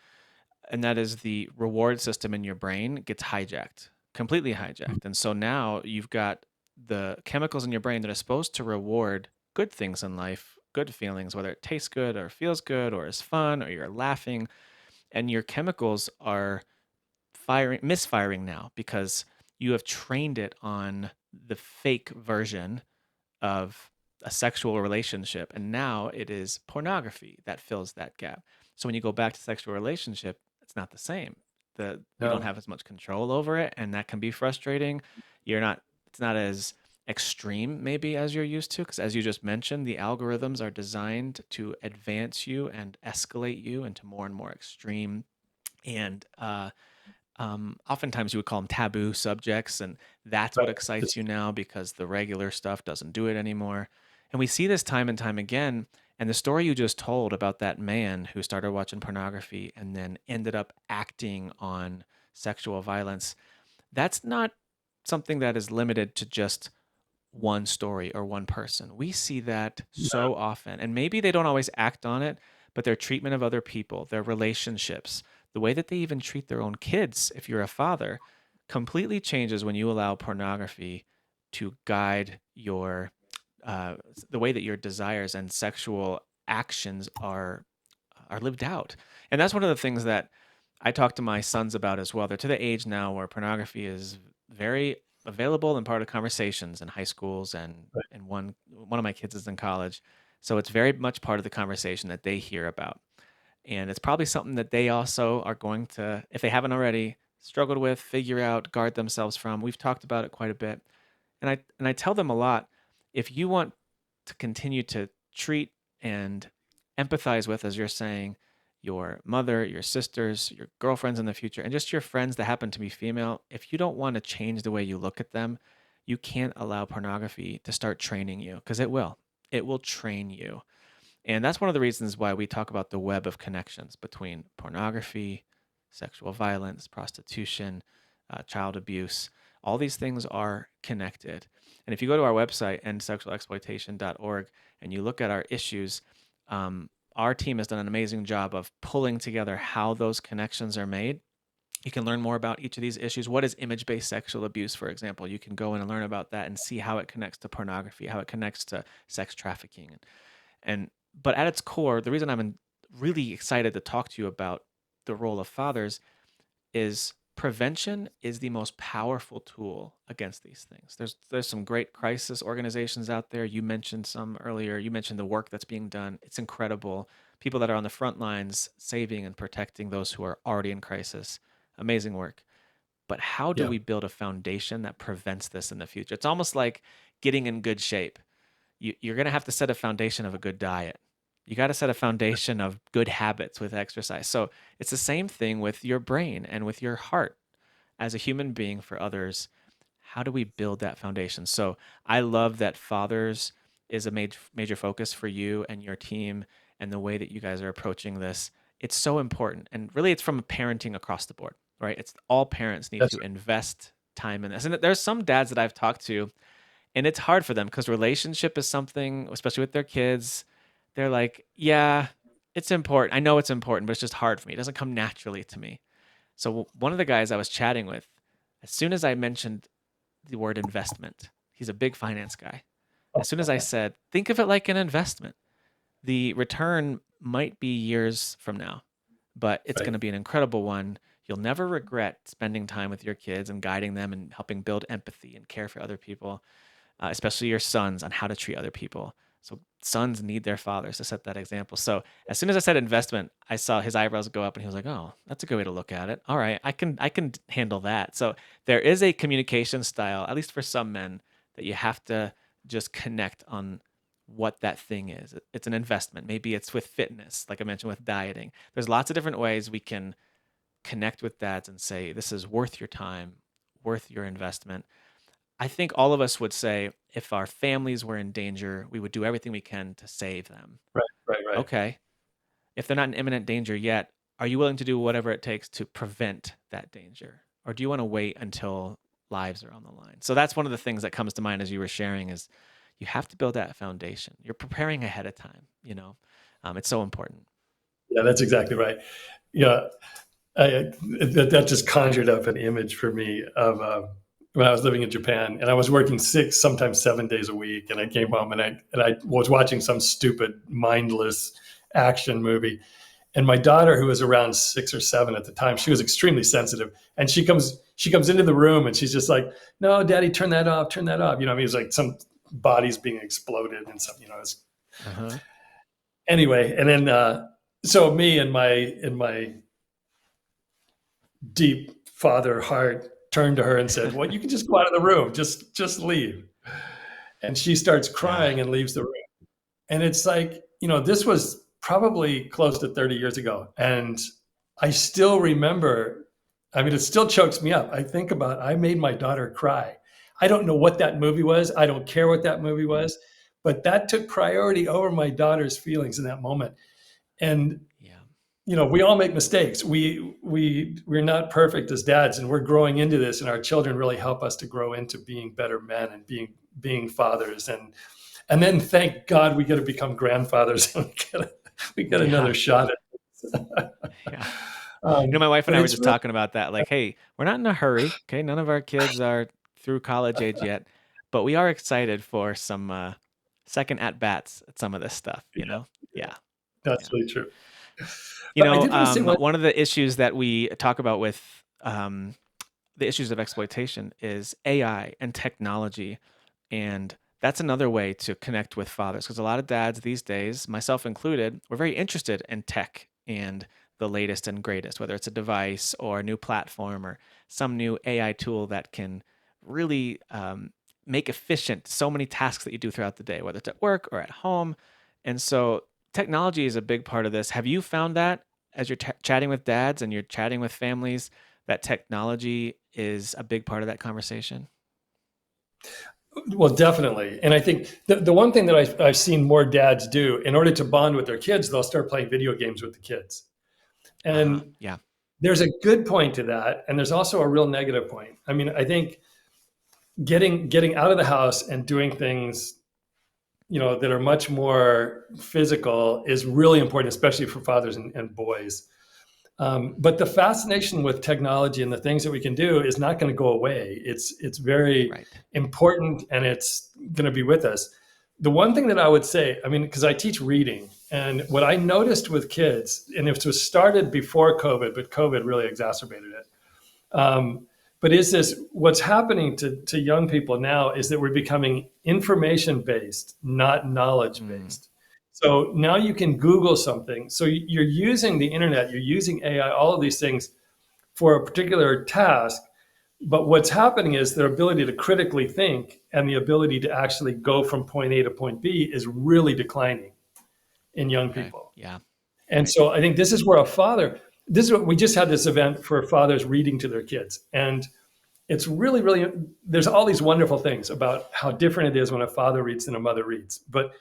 and that is the reward system in your brain gets hijacked, completely hijacked. And so now you've got the chemicals in your brain that are supposed to reward good things in life, good feelings, whether it tastes good or feels good or is fun or you're laughing, and your chemicals are misfiring now because you have trained it on the fake version of a sexual relationship, and now it is pornography that fills that gap. So when you go back to sexual relationship, it's not the same. You don't No, have as much control over it, and that can be frustrating. You're not It's not as extreme maybe as you're used to, because as you just mentioned, the algorithms are designed to advance you and escalate you into more and more extreme and oftentimes you would call them taboo subjects, and that's what right. excites you now because the regular stuff doesn't do it anymore. And we see this time and time again. And the story you just told about that man who started watching pornography and then ended up acting on sexual violence, that's not something that is limited to just one story or one person. We see that so often. And maybe they don't always act on it, but their treatment of other people, their relationships, the way that they even treat their own kids, if you're a father, completely changes when you allow pornography to guide the way that your desires and sexual actions are lived out. And that's one of the things that I talk to my sons about as well. They're to the age now where pornography is very available and part of conversations in high schools, and one of my kids is in college. So it's very much part of the conversation that they hear about. And it's probably something that they also are going to, if they haven't already, struggled with, figure out, guard themselves from. We've talked about it quite a bit. And I tell them a lot, if you want to continue to treat and empathize with, as you're saying, your mother, your sisters, your girlfriends in the future, and just your friends that happen to be female, if you don't want to change the way you look at them, you can't allow pornography to start training you, because it will. It will train you. And that's one of the reasons why we talk about the web of connections between pornography, sexual violence, prostitution, child abuse. All these things are connected. And if you go to our website, endsexualexploitation.org, and you look at our issues, our team has done an amazing job of pulling together how those connections are made. You can learn more about each of these issues. What is image-based sexual abuse, for example? You can go in and learn about that and see how it connects to pornography, how it connects to sex trafficking, and but at its core, the reason I'm really excited to talk to you about the role of fathers is prevention is the most powerful tool against these things. There's some great crisis organizations out there. You mentioned some earlier. You mentioned the work that's being done. It's incredible. People that are on the front lines saving and protecting those who are already in crisis. Amazing work. But how do Yeah. we build a foundation that prevents this in the future? It's almost like getting in good shape. You're going to have to set a foundation of a good diet. You got to set a foundation of good habits with exercise. So it's the same thing with your brain and with your heart as a human being for others. How do we build that foundation? So I love that fathers is a major focus for you and your team. and the way that you guys are approaching this. It's so important. And really, it's from parenting across the board, right? It's all parents need That's to invest time in this. And there's some dads that I've talked to, and it's hard for them because relationship is something, especially with their kids. They're like, yeah, it's important. I know it's important, but it's just hard for me. It doesn't come naturally to me. So one of the guys I was chatting with, as soon as I mentioned the word investment, he's a big finance guy. As soon as I said, think of it like an investment, the return might be years from now, but it's right. going to be an incredible one. You'll never regret spending time with your kids and guiding them and helping build empathy and care for other people, especially your sons, on how to treat other people. So sons need their fathers to set that example. So as soon as I said investment, I saw his eyebrows go up and he was like, "Oh, that's a good way to look at it. All right, I can handle that." So there is a communication style, at least for some men, that you have to just connect on what that thing is. It's an investment. Maybe it's with fitness, like I mentioned with dieting. There's lots of different ways we can connect with dads and say, this is worth your time, worth your investment. I think all of us would say if our families were in danger, we would do everything we can to save them. Right. Okay. If they're not in imminent danger yet, are you willing to do whatever it takes to prevent that danger? Or do you want to wait until lives are on the line? So that's one of the things that comes to mind as you were sharing is you have to build that foundation. You're preparing ahead of time, it's so important. Yeah, that's exactly right. Yeah, that just conjured up an image for me of when I was living in Japan, and I was working 6, sometimes 7 days a week, and I came home and I was watching some stupid, mindless action movie, and my daughter, who was around 6 or 7 at the time, she was extremely sensitive, and she comes into the room and she's just like, "No, Daddy, turn that off, turn that off." I mean, it was like some bodies being exploded and stuff. It's, Uh-huh. anyway, and then so me in my deep father heart turned to her and said, "Well, you can just go out of the room, just leave." And she starts crying and leaves the room. And it's like, this was probably close to 30 years ago, and I still remember. I mean, it still chokes me up. I think about I made my daughter cry. I don't know what that movie was. I don't care what that movie was, but that took priority over my daughter's feelings in that moment. And Yeah. we all make mistakes. We're not perfect as dads, and we're growing into this, and our children really help us to grow into being better men and being fathers. And then thank God we get to become grandfathers and we get another shot at it. Yeah. My wife and I were just really, talking about that. Like, hey, we're not in a hurry. Okay. None of our kids are through college age yet, but we are excited for some second at bats at some of this stuff, Yeah. that's Yeah. really true. But I did want to say One of the issues that we talk about with the issues of exploitation is AI and technology. And that's another way to connect with fathers, because a lot of dads these days, myself included, we're very interested in tech and the latest and greatest, whether it's a device or a new platform or some new AI tool that can really make efficient so many tasks that you do throughout the day, whether it's at work or at home. And so technology is a big part of this. Have you found that as you're chatting with dads and you're chatting with families, that technology is a big part of that conversation? Well, definitely. And I think the one thing that I've seen more dads do in order to bond with their kids, they'll start playing video games with the kids. And Yeah. there's a good point to that. And there's also a real negative point. I mean, I think getting out of the house and doing things, that are much more physical is really important, especially for fathers and boys. But the fascination with technology and the things that we can do is not going to go away. It's very important, and it's going to be with us. The one thing that I would say, I mean, because I teach reading, and what I noticed with kids, and it was started before COVID, but COVID really exacerbated it. But what's happening to young people now is that we're becoming information-based, not knowledge-based. So now you can Google something. So you're using the internet, you're using AI, all of these things for a particular task. But what's happening is their ability to critically think and the ability to actually go from point A to point B is really declining in young people. Yeah. And so I think this is where we just had this event for fathers reading to their kids. And it's really, really, there's all these wonderful things about how different it is when a father reads than a mother reads. But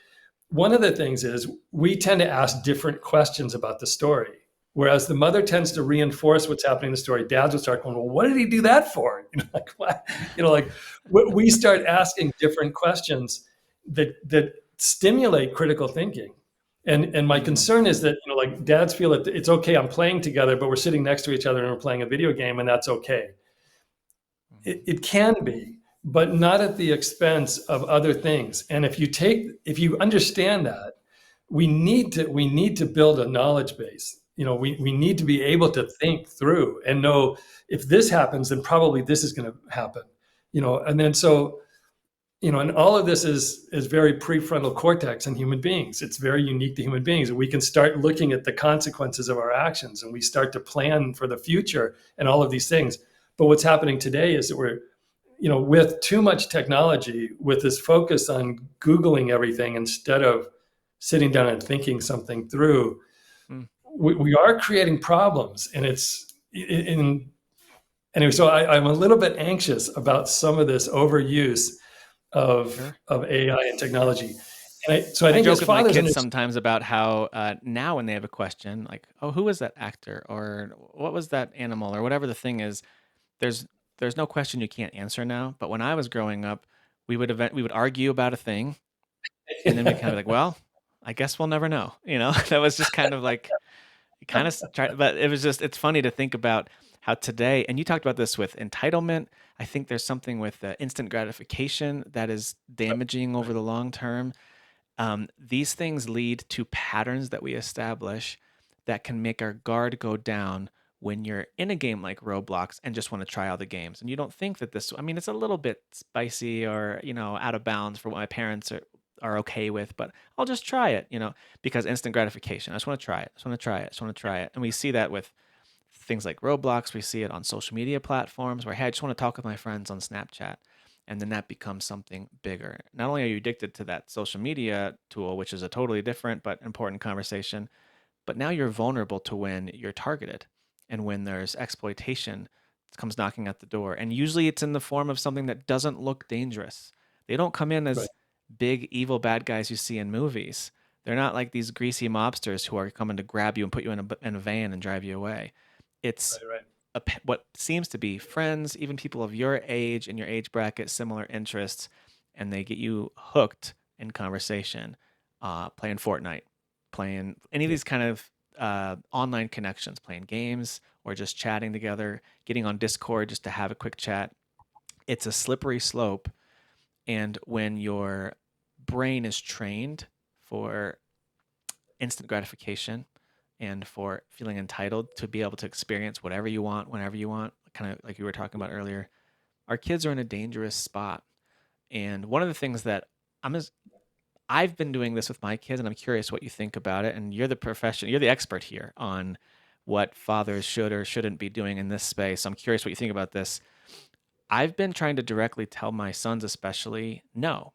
one of the things is we tend to ask different questions about the story. Whereas the mother tends to reinforce what's happening in the story. Dads will start going, well, what did he do that for? Like, what? Like we start asking different questions that stimulate critical thinking. And my concern is that, like dads feel that it's okay, I'm playing together, but we're sitting next to each other and we're playing a video game, and that's okay. It can be, but not at the expense of other things. And if you understand that, we need to build a knowledge base. We need to be able to think through and know if this happens, then probably this is going to happen. And then so, and all of this is very prefrontal cortex in human beings. It's very unique to human beings. We can start looking at the consequences of our actions, and we start to plan for the future and all of these things. But what's happening today is that we're, with too much technology, with this focus on Googling everything instead of sitting down and thinking something through, we are creating problems. And anyway, so I'm a little bit anxious about some of this overuse of AI and technology. And I think joke with my kids sometimes about how now when they have a question, like, oh, who was that actor, or what was that animal, or whatever the thing is, there's no question you can't answer now. But when I was growing up, we would argue about a thing, and then we kind of like, well, I guess we'll never know. That was just kind of like, kind of tried, but it's funny to think about how today, and you talked about this with entitlement. I think there's something with instant gratification that is damaging over the long term. These things lead to patterns that we establish that can make our guard go down when you're in a game like Roblox and just want to try all the games. And you don't think that it's a little bit spicy or, out of bounds for what my parents are okay with, but I'll just try it, because instant gratification. I just want to try it. I just want to try it. I just want to try it. And we see that with things like Roblox. We see it on social media platforms where, hey, I just want to talk with my friends on Snapchat. And then that becomes something bigger. Not only are you addicted to that social media tool, which is a totally different but important conversation, but now you're vulnerable to when you're targeted and when there's exploitation that comes knocking at the door. And usually it's in the form of something that doesn't look dangerous. They don't come in as big, evil, bad guys you see in movies. They're not like these greasy mobsters who are coming to grab you and put you in a van and drive you away. It's what seems to be friends, even people of your age and your age bracket, similar interests, and they get you hooked in conversation, playing Fortnite, playing any of these kind of online connections, playing games or just chatting together, getting on Discord just to have a quick chat. It's a slippery slope. And when your brain is trained for instant gratification and for feeling entitled to be able to experience whatever you want, whenever you want, kind of like you were talking about earlier, our kids are in a dangerous spot. And one of the things that I've been doing this with my kids, and I'm curious what you think about it. And you're the expert here on what fathers should or shouldn't be doing in this space. So I'm curious what you think about this. I've been trying to directly tell my sons, especially, no.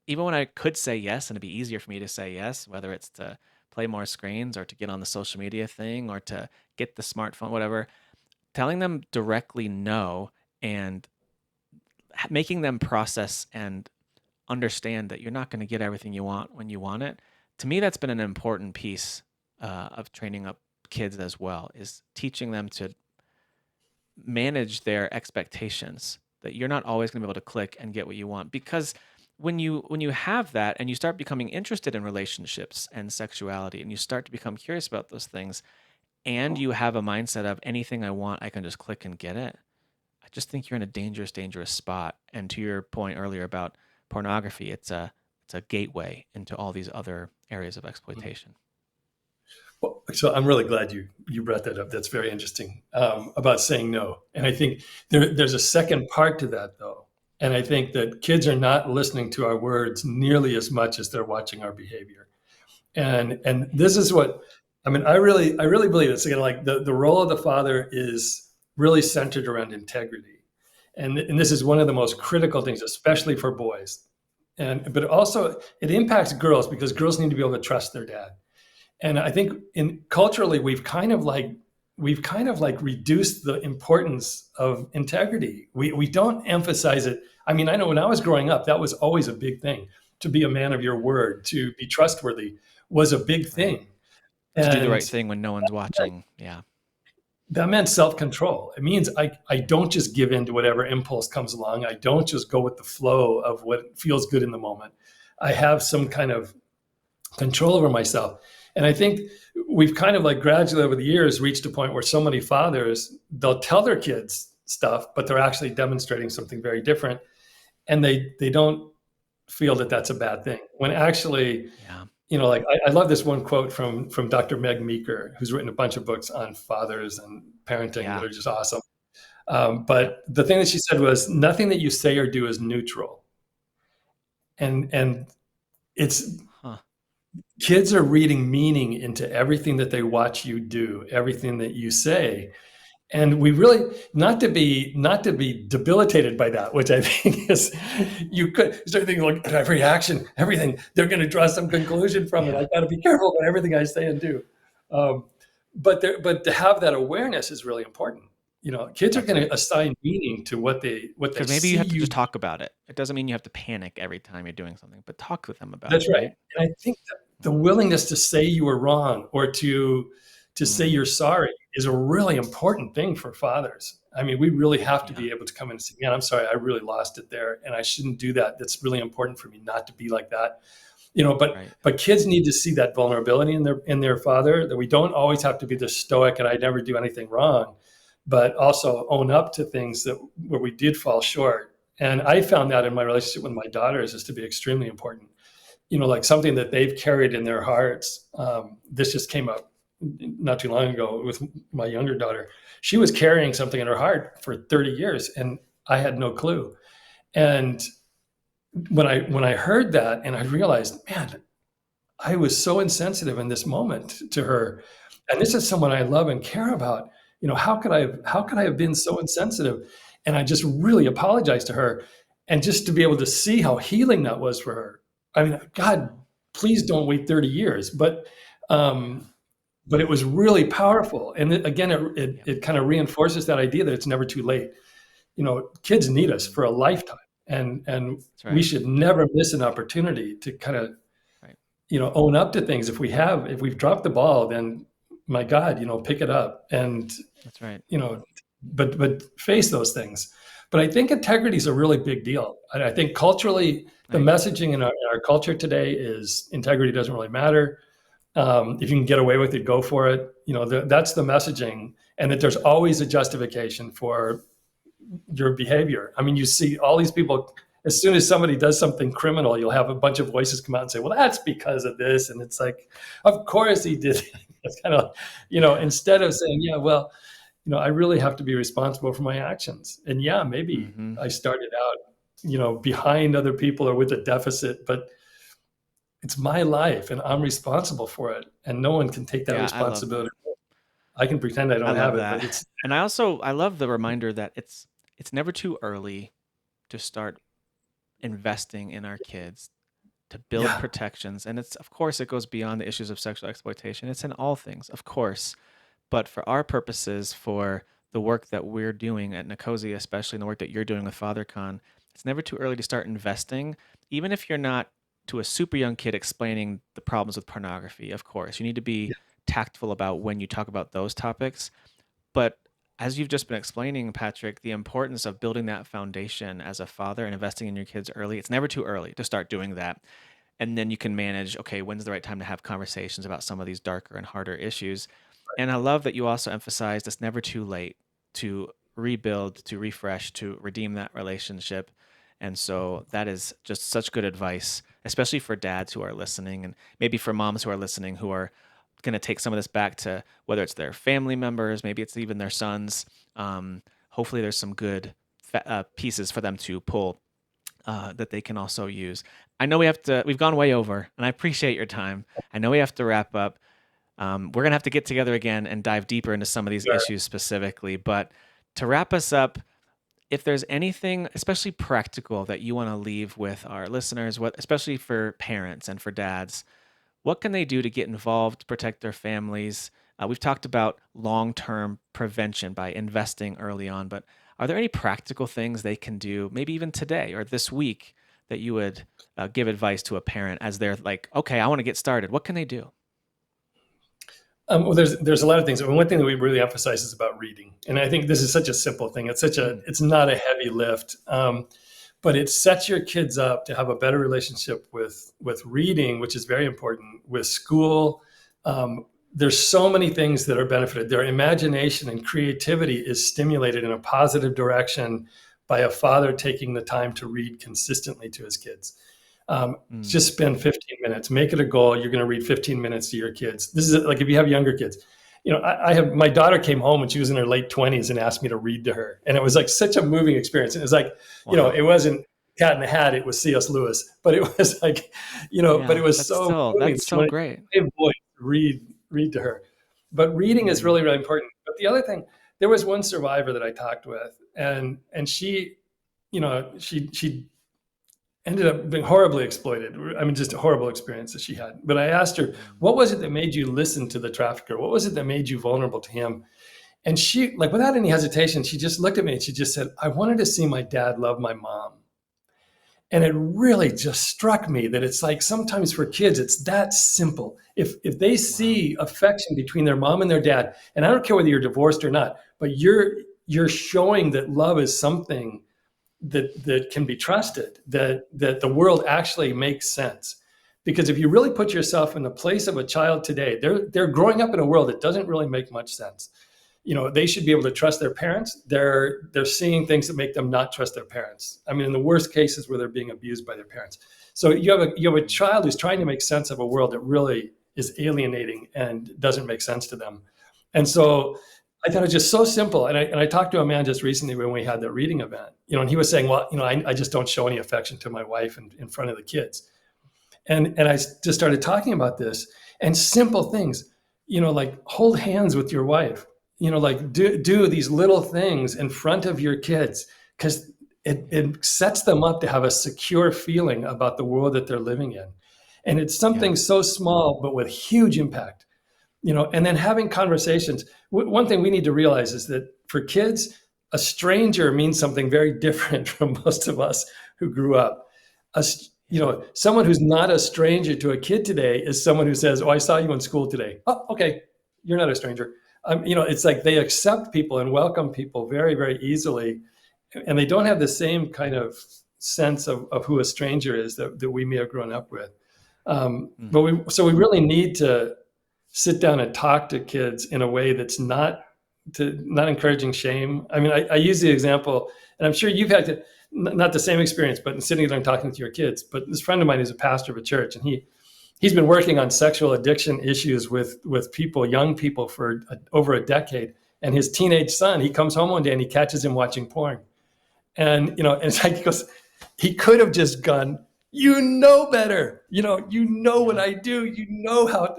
Even when I could say yes, and it'd be easier for me to say yes, whether it's to play more screens or to get on the social media thing or to get the smartphone, whatever, telling them directly no and making them process and understand that you're not going to get everything you want when you want it. To me, that's been an important piece of training up kids as well, is teaching them to manage their expectations, that you're not always going to be able to click and get what you want. Because when you have that and you start becoming interested in relationships and sexuality and you start to become curious about those things and you have a mindset of anything I want, I can just click and get it, I just think you're in a dangerous, dangerous spot. And to your point earlier about pornography, it's a gateway into all these other areas of exploitation. Well, so I'm really glad you brought that up. That's very interesting, about saying no. And I think there's a second part to that, though. And I think that kids are not listening to our words nearly as much as they're watching our behavior. And this is what, I really believe it's again, like the role of the father is really centered around integrity. And this is one of the most critical things, especially for boys. But also it impacts girls because girls need to be able to trust their dad. And I think culturally, we've kind of like reduced the importance of integrity. We don't emphasize it. I know when I was growing up, that was always a big thing. to be a man of your word, to be trustworthy was a big Right. thing. To do the And right thing when no one's watching. Yeah. that meant self-control. It means I don't just give in to whatever impulse comes along. I don't just go with the flow of what feels good in the moment. I have some kind of control over myself. And I think we've kind of like gradually over the years reached a point where so many fathers, they'll tell their kids stuff, but they're actually demonstrating something very different. And they don't feel that that's a bad thing. When actually, Yeah. like I love this one quote from Dr. Meg Meeker, who's written a bunch of books on fathers and parenting that Yeah. are just awesome. Yep. But the thing that she said was, nothing that you say or do is neutral. And it's Huh. kids are reading meaning into everything that they watch you do, everything that you say. And we really, not to be debilitated by that, which I think is, you could start thinking, like, every action, everything, they're going to draw some conclusion from it. Yeah. I got to be careful about everything I say and do. But to have that awareness is really important. Kids are That's going right. to assign meaning to what they Because maybe see you have to you. just talk about it. It doesn't mean you have to panic every time you're doing something, but talk with them about it, That's right. right? And I think that the willingness to say you were wrong, or to say Mm. you're sorry, is a really important thing for fathers. I mean, we really have to Yeah. be able to come in and say, man, I'm sorry, I really lost it there, and I shouldn't do that. That's really important for me not to be like that. Right. But kids need to see that vulnerability in their father, that we don't always have to be the stoic and I never do anything wrong, but also own up to things where we did fall short. And I found that in my relationship with my daughters is to be extremely important. Like something that they've carried in their hearts. This just came up not too long ago with my younger daughter. She was carrying something in her heart for 30 years, and I had no clue. And when I heard that, and I realized, man, I was so insensitive in this moment to her, and this is someone I love and care about. How could I have been so insensitive? And I just really apologized to her, and just to be able to see how healing that was for her. I mean, God, please don't wait 30 years, but it was really powerful. And again, Yeah. it kind of reinforces that idea that it's never too late. Kids need us Mm. for a lifetime, and That's we right. should never miss an opportunity to kind of Right. own up to things. If we've dropped the ball, then my God, pick it up and, That's right. but face those things. But I think integrity is a really big deal. And I think culturally, I the agree. messaging in our culture today is integrity doesn't really matter. If you can get away with it, go for it. That's the messaging, and that there's always a justification for your behavior. I mean, you see all these people, as soon as somebody does something criminal, you'll have a bunch of voices come out and say, well, that's because of this. And it's like, of course he did. It's kind of, Yeah. instead of saying, yeah, well, I really have to be responsible for my actions. And yeah, maybe Mm-hmm. I started out, behind other people or with a deficit, but it's my life and I'm responsible for it. And no one can take that Yeah, I love that. responsibility. I can pretend I I don't love have it, but that. it's, And I love the reminder that it's never too early to start investing in our kids, to build yeah, protections. And of course it goes beyond the issues of sexual exploitation. It's in all things, of course. But for our purposes, for the work that we're doing at NCOSE, especially in the work that you're doing with Fathercon, it's never too early to start investing, even if you're not to a super young kid explaining the problems with pornography. Of course, you need to be yeah, tactful about when you talk about those topics. But as you've just been explaining, Patrick, the importance of building that foundation as a father and investing in your kids early, it's never too early to start doing that. And then you can manage, okay, when's the right time to have conversations about some of these darker and harder issues. And I love that you also emphasized it's never too late to rebuild, to refresh, to redeem that relationship. And so that is just such good advice, especially for dads who are listening, and maybe for moms who are listening who are going to take some of this back to whether it's their family members, maybe it's even their sons. Hopefully, there's some good pieces for them to pull that they can also use. I know we've gone way over, and I appreciate your time. I know we have to wrap up. We're going to have to get together again and dive deeper into some of these sure. issues specifically. But to wrap us up, if there's anything, especially practical, that you want to leave with our listeners, especially for parents and for dads, what can they do to get involved, to protect their families? We've talked about long-term prevention by investing early on, but are there any practical things they can do, maybe even today or this week, that you would give advice to a parent as they're like, okay, I want to get started? What can they do? Well, there's a lot of things. I mean, one thing that we really emphasize is about reading, and I think this is such a simple thing. It's not a heavy lift, but it sets your kids up to have a better relationship with reading, which is very important, with school. There's so many things that are benefited. Their imagination and creativity is stimulated in a positive direction by a father taking the time to read consistently to his kids. Just spend 15 minutes, make it a goal. You're going to read 15 minutes to your kids. This is like if you have younger kids. I have my daughter came home when she was in her late 20s and asked me to read to her. And it was like such a moving experience. And it was like, Wow. it wasn't Cat in the Hat, it was C.S. Lewis, but it was like, but it was that's so great. Boy, read to her. But reading is really, really important. But the other thing, there was one survivor that I talked with, and she, she ended up being horribly exploited. I mean, just a horrible experience that she had. But I asked her, what was it that made you listen to the trafficker? What was it that made you vulnerable to him? And she, like, without any hesitation, she just looked at me and she just said, I wanted to see my dad love my mom. And it really just struck me that it's like sometimes for kids, it's that simple. If they see affection between their mom and their dad, and I don't care whether you're divorced or not, but you're showing that love is something that can be trusted, that the world actually makes sense. Because if you really put yourself in the place of a child today, they're growing up in a world that doesn't really make much sense. They should be able to trust their parents. They're seeing things that make them not trust their parents. I mean, in the worst cases where they're being abused by their parents. So you have a child who's trying to make sense of a world that really is alienating and doesn't make sense to them. And so I thought it was just so simple. And I talked to a man just recently when we had that reading event, and he was saying, well, I just don't show any affection to my wife in front of the kids. And I just started talking about this and simple things, like hold hands with your wife, like do these little things in front of your kids, because it sets them up to have a secure feeling about the world that they're living in. And it's something so small, but with huge impact. And then having conversations. One thing we need to realize is that for kids, a stranger means something very different from most of us who grew up. Someone who's not a stranger to a kid today is someone who says, oh, I saw you in school today. Oh, okay. You're not a stranger. It's like they accept people and welcome people very, very easily. And they don't have the same kind of sense of who a stranger is that we may have grown up with. But we really need to sit down and talk to kids in a way that's not encouraging shame. I mean, I use the example, and I'm sure you've had to, not the same experience, but in sitting there and talking to your kids. But this friend of mine is a pastor of a church, and he's been working on sexual addiction issues with people, young people, for over a decade. And his teenage son, he comes home one day and he catches him watching porn. And, and it's like, he could have just gone, better, what I do,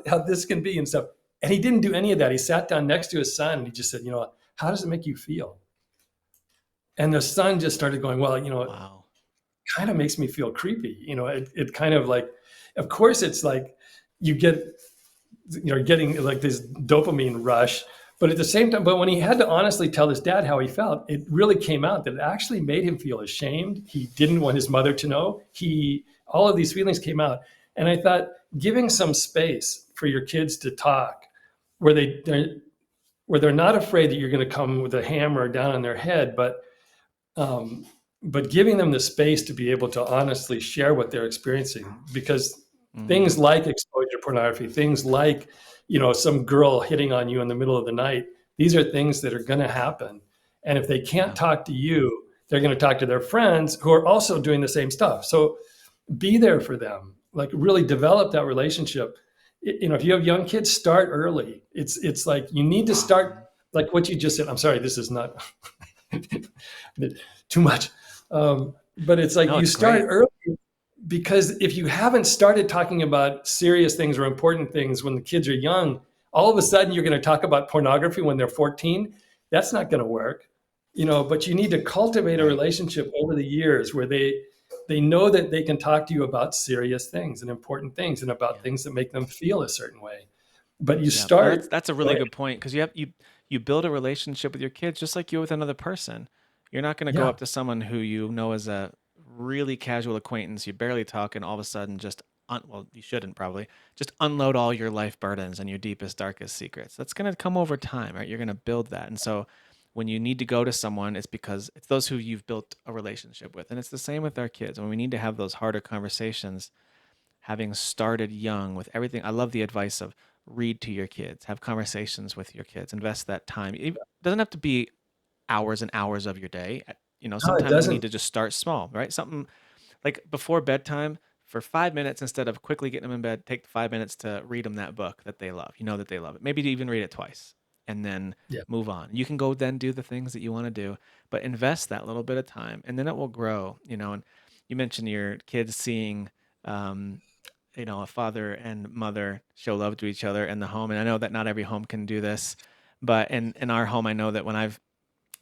how this can be and stuff. And he didn't do any of that. He sat down next to his son and he just said, how does it make you feel? And the son just started going, well, Wow. It kind of makes me feel creepy. It kind of like, of course it's like you get, getting like this dopamine rush, but at the same time, but when he had to honestly tell his dad how he felt, it really came out that it actually made him feel ashamed. He didn't want his mother to know. All of these feelings came out. And I thought giving some space for your kids to talk where they're not afraid that you're going to come with a hammer down on their head, but giving them the space to be able to honestly share what they're experiencing, because things like exposure pornography, things like, some girl hitting on you in the middle of the night, these are things that are going to happen. And if they can't talk to you, they're going to talk to their friends who are also doing the same stuff. So be there for them, like really develop that relationship. If you have young kids, start early. It's like you need to start, like what you just said. I'm sorry, this is not too much. But it's like you start early, because if you haven't started talking about serious things or important things when the kids are young, all of a sudden you're going to talk about pornography when they're 14. That's not going to work, but you need to cultivate a relationship over the years where they know that they can talk to you about serious things and important things and about things that make them feel a certain way. But you start. That's a really good point, because you build a relationship with your kids just like you with another person. You're not going to go up to someone who you know is a really casual acquaintance, you barely talk, and all of a sudden just, well, you shouldn't probably, just unload all your life burdens and your deepest, darkest secrets. That's going to come over time, right? You're going to build that. And so when you need to go to someone, it's because it's those who you've built a relationship with. And it's the same with our kids. When we need to have those harder conversations, having started young with everything, I love the advice of read to your kids, have conversations with your kids, invest that time. It doesn't have to be hours and hours of your day. No, it Sometimes you need doesn't. to just start small, right? Something like before bedtime for 5 minutes, instead of quickly getting them in bed, take the 5 minutes to read them that book that they love. You know that they love it. Maybe to even read it twice and then Yeah. move on. You can go then do the things that you want to do, but invest that little bit of time and then it will grow, and you mentioned your kids seeing, a father and mother show love to each other in the home. And I know that not every home can do this, but in our home, I know that when I've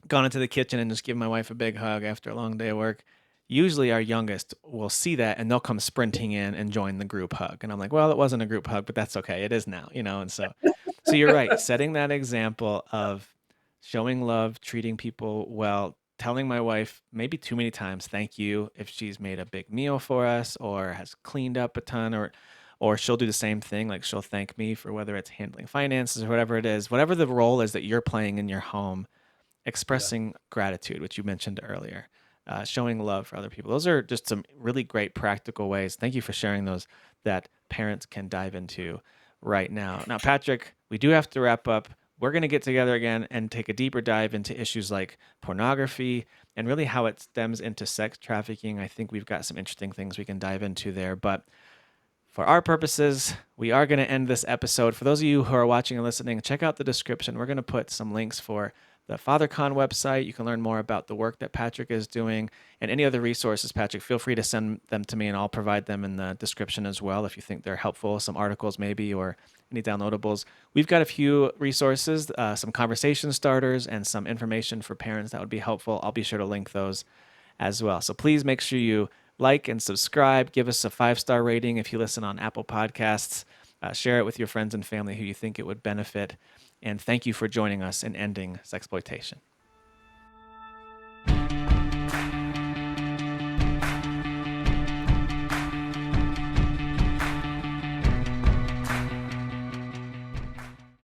gone into the kitchen and just given my wife a big hug after a long day of work, usually our youngest will see that and they'll come sprinting in and join the group hug. And I'm like, well, it wasn't a group hug, but that's okay. It is now, And so you're right. Setting that example of showing love, treating people well, telling my wife maybe too many times, thank you, if she's made a big meal for us or has cleaned up a ton, or she'll do the same thing. Like she'll thank me for whether it's handling finances or whatever it is, whatever the role is that you're playing in your home, Yeah. expressing gratitude, which you mentioned earlier, showing love for other people. Those are just some really great practical ways. Thank you for sharing those that parents can dive into right now. Now, Patrick, we do have to wrap up. We're going to get together again and take a deeper dive into issues like pornography and really how it stems into sex trafficking. I think we've got some interesting things we can dive into there. But for our purposes, we are going to end this episode. For those of you who are watching and listening, check out the description. We're going to put some links for the Fathercon website. You can learn more about the work that Patrick is doing and any other resources. Patrick, feel free to send them to me and I'll provide them in the description as well if you think they're helpful, some articles maybe or any downloadables. We've got a few resources, some conversation starters and some information for parents that would be helpful. I'll be sure to link those as well. So please make sure you like and subscribe. Give us a 5-star rating if you listen on Apple Podcasts. Share it with your friends and family who you think it would benefit. And thank you for joining us in ending sexploitation.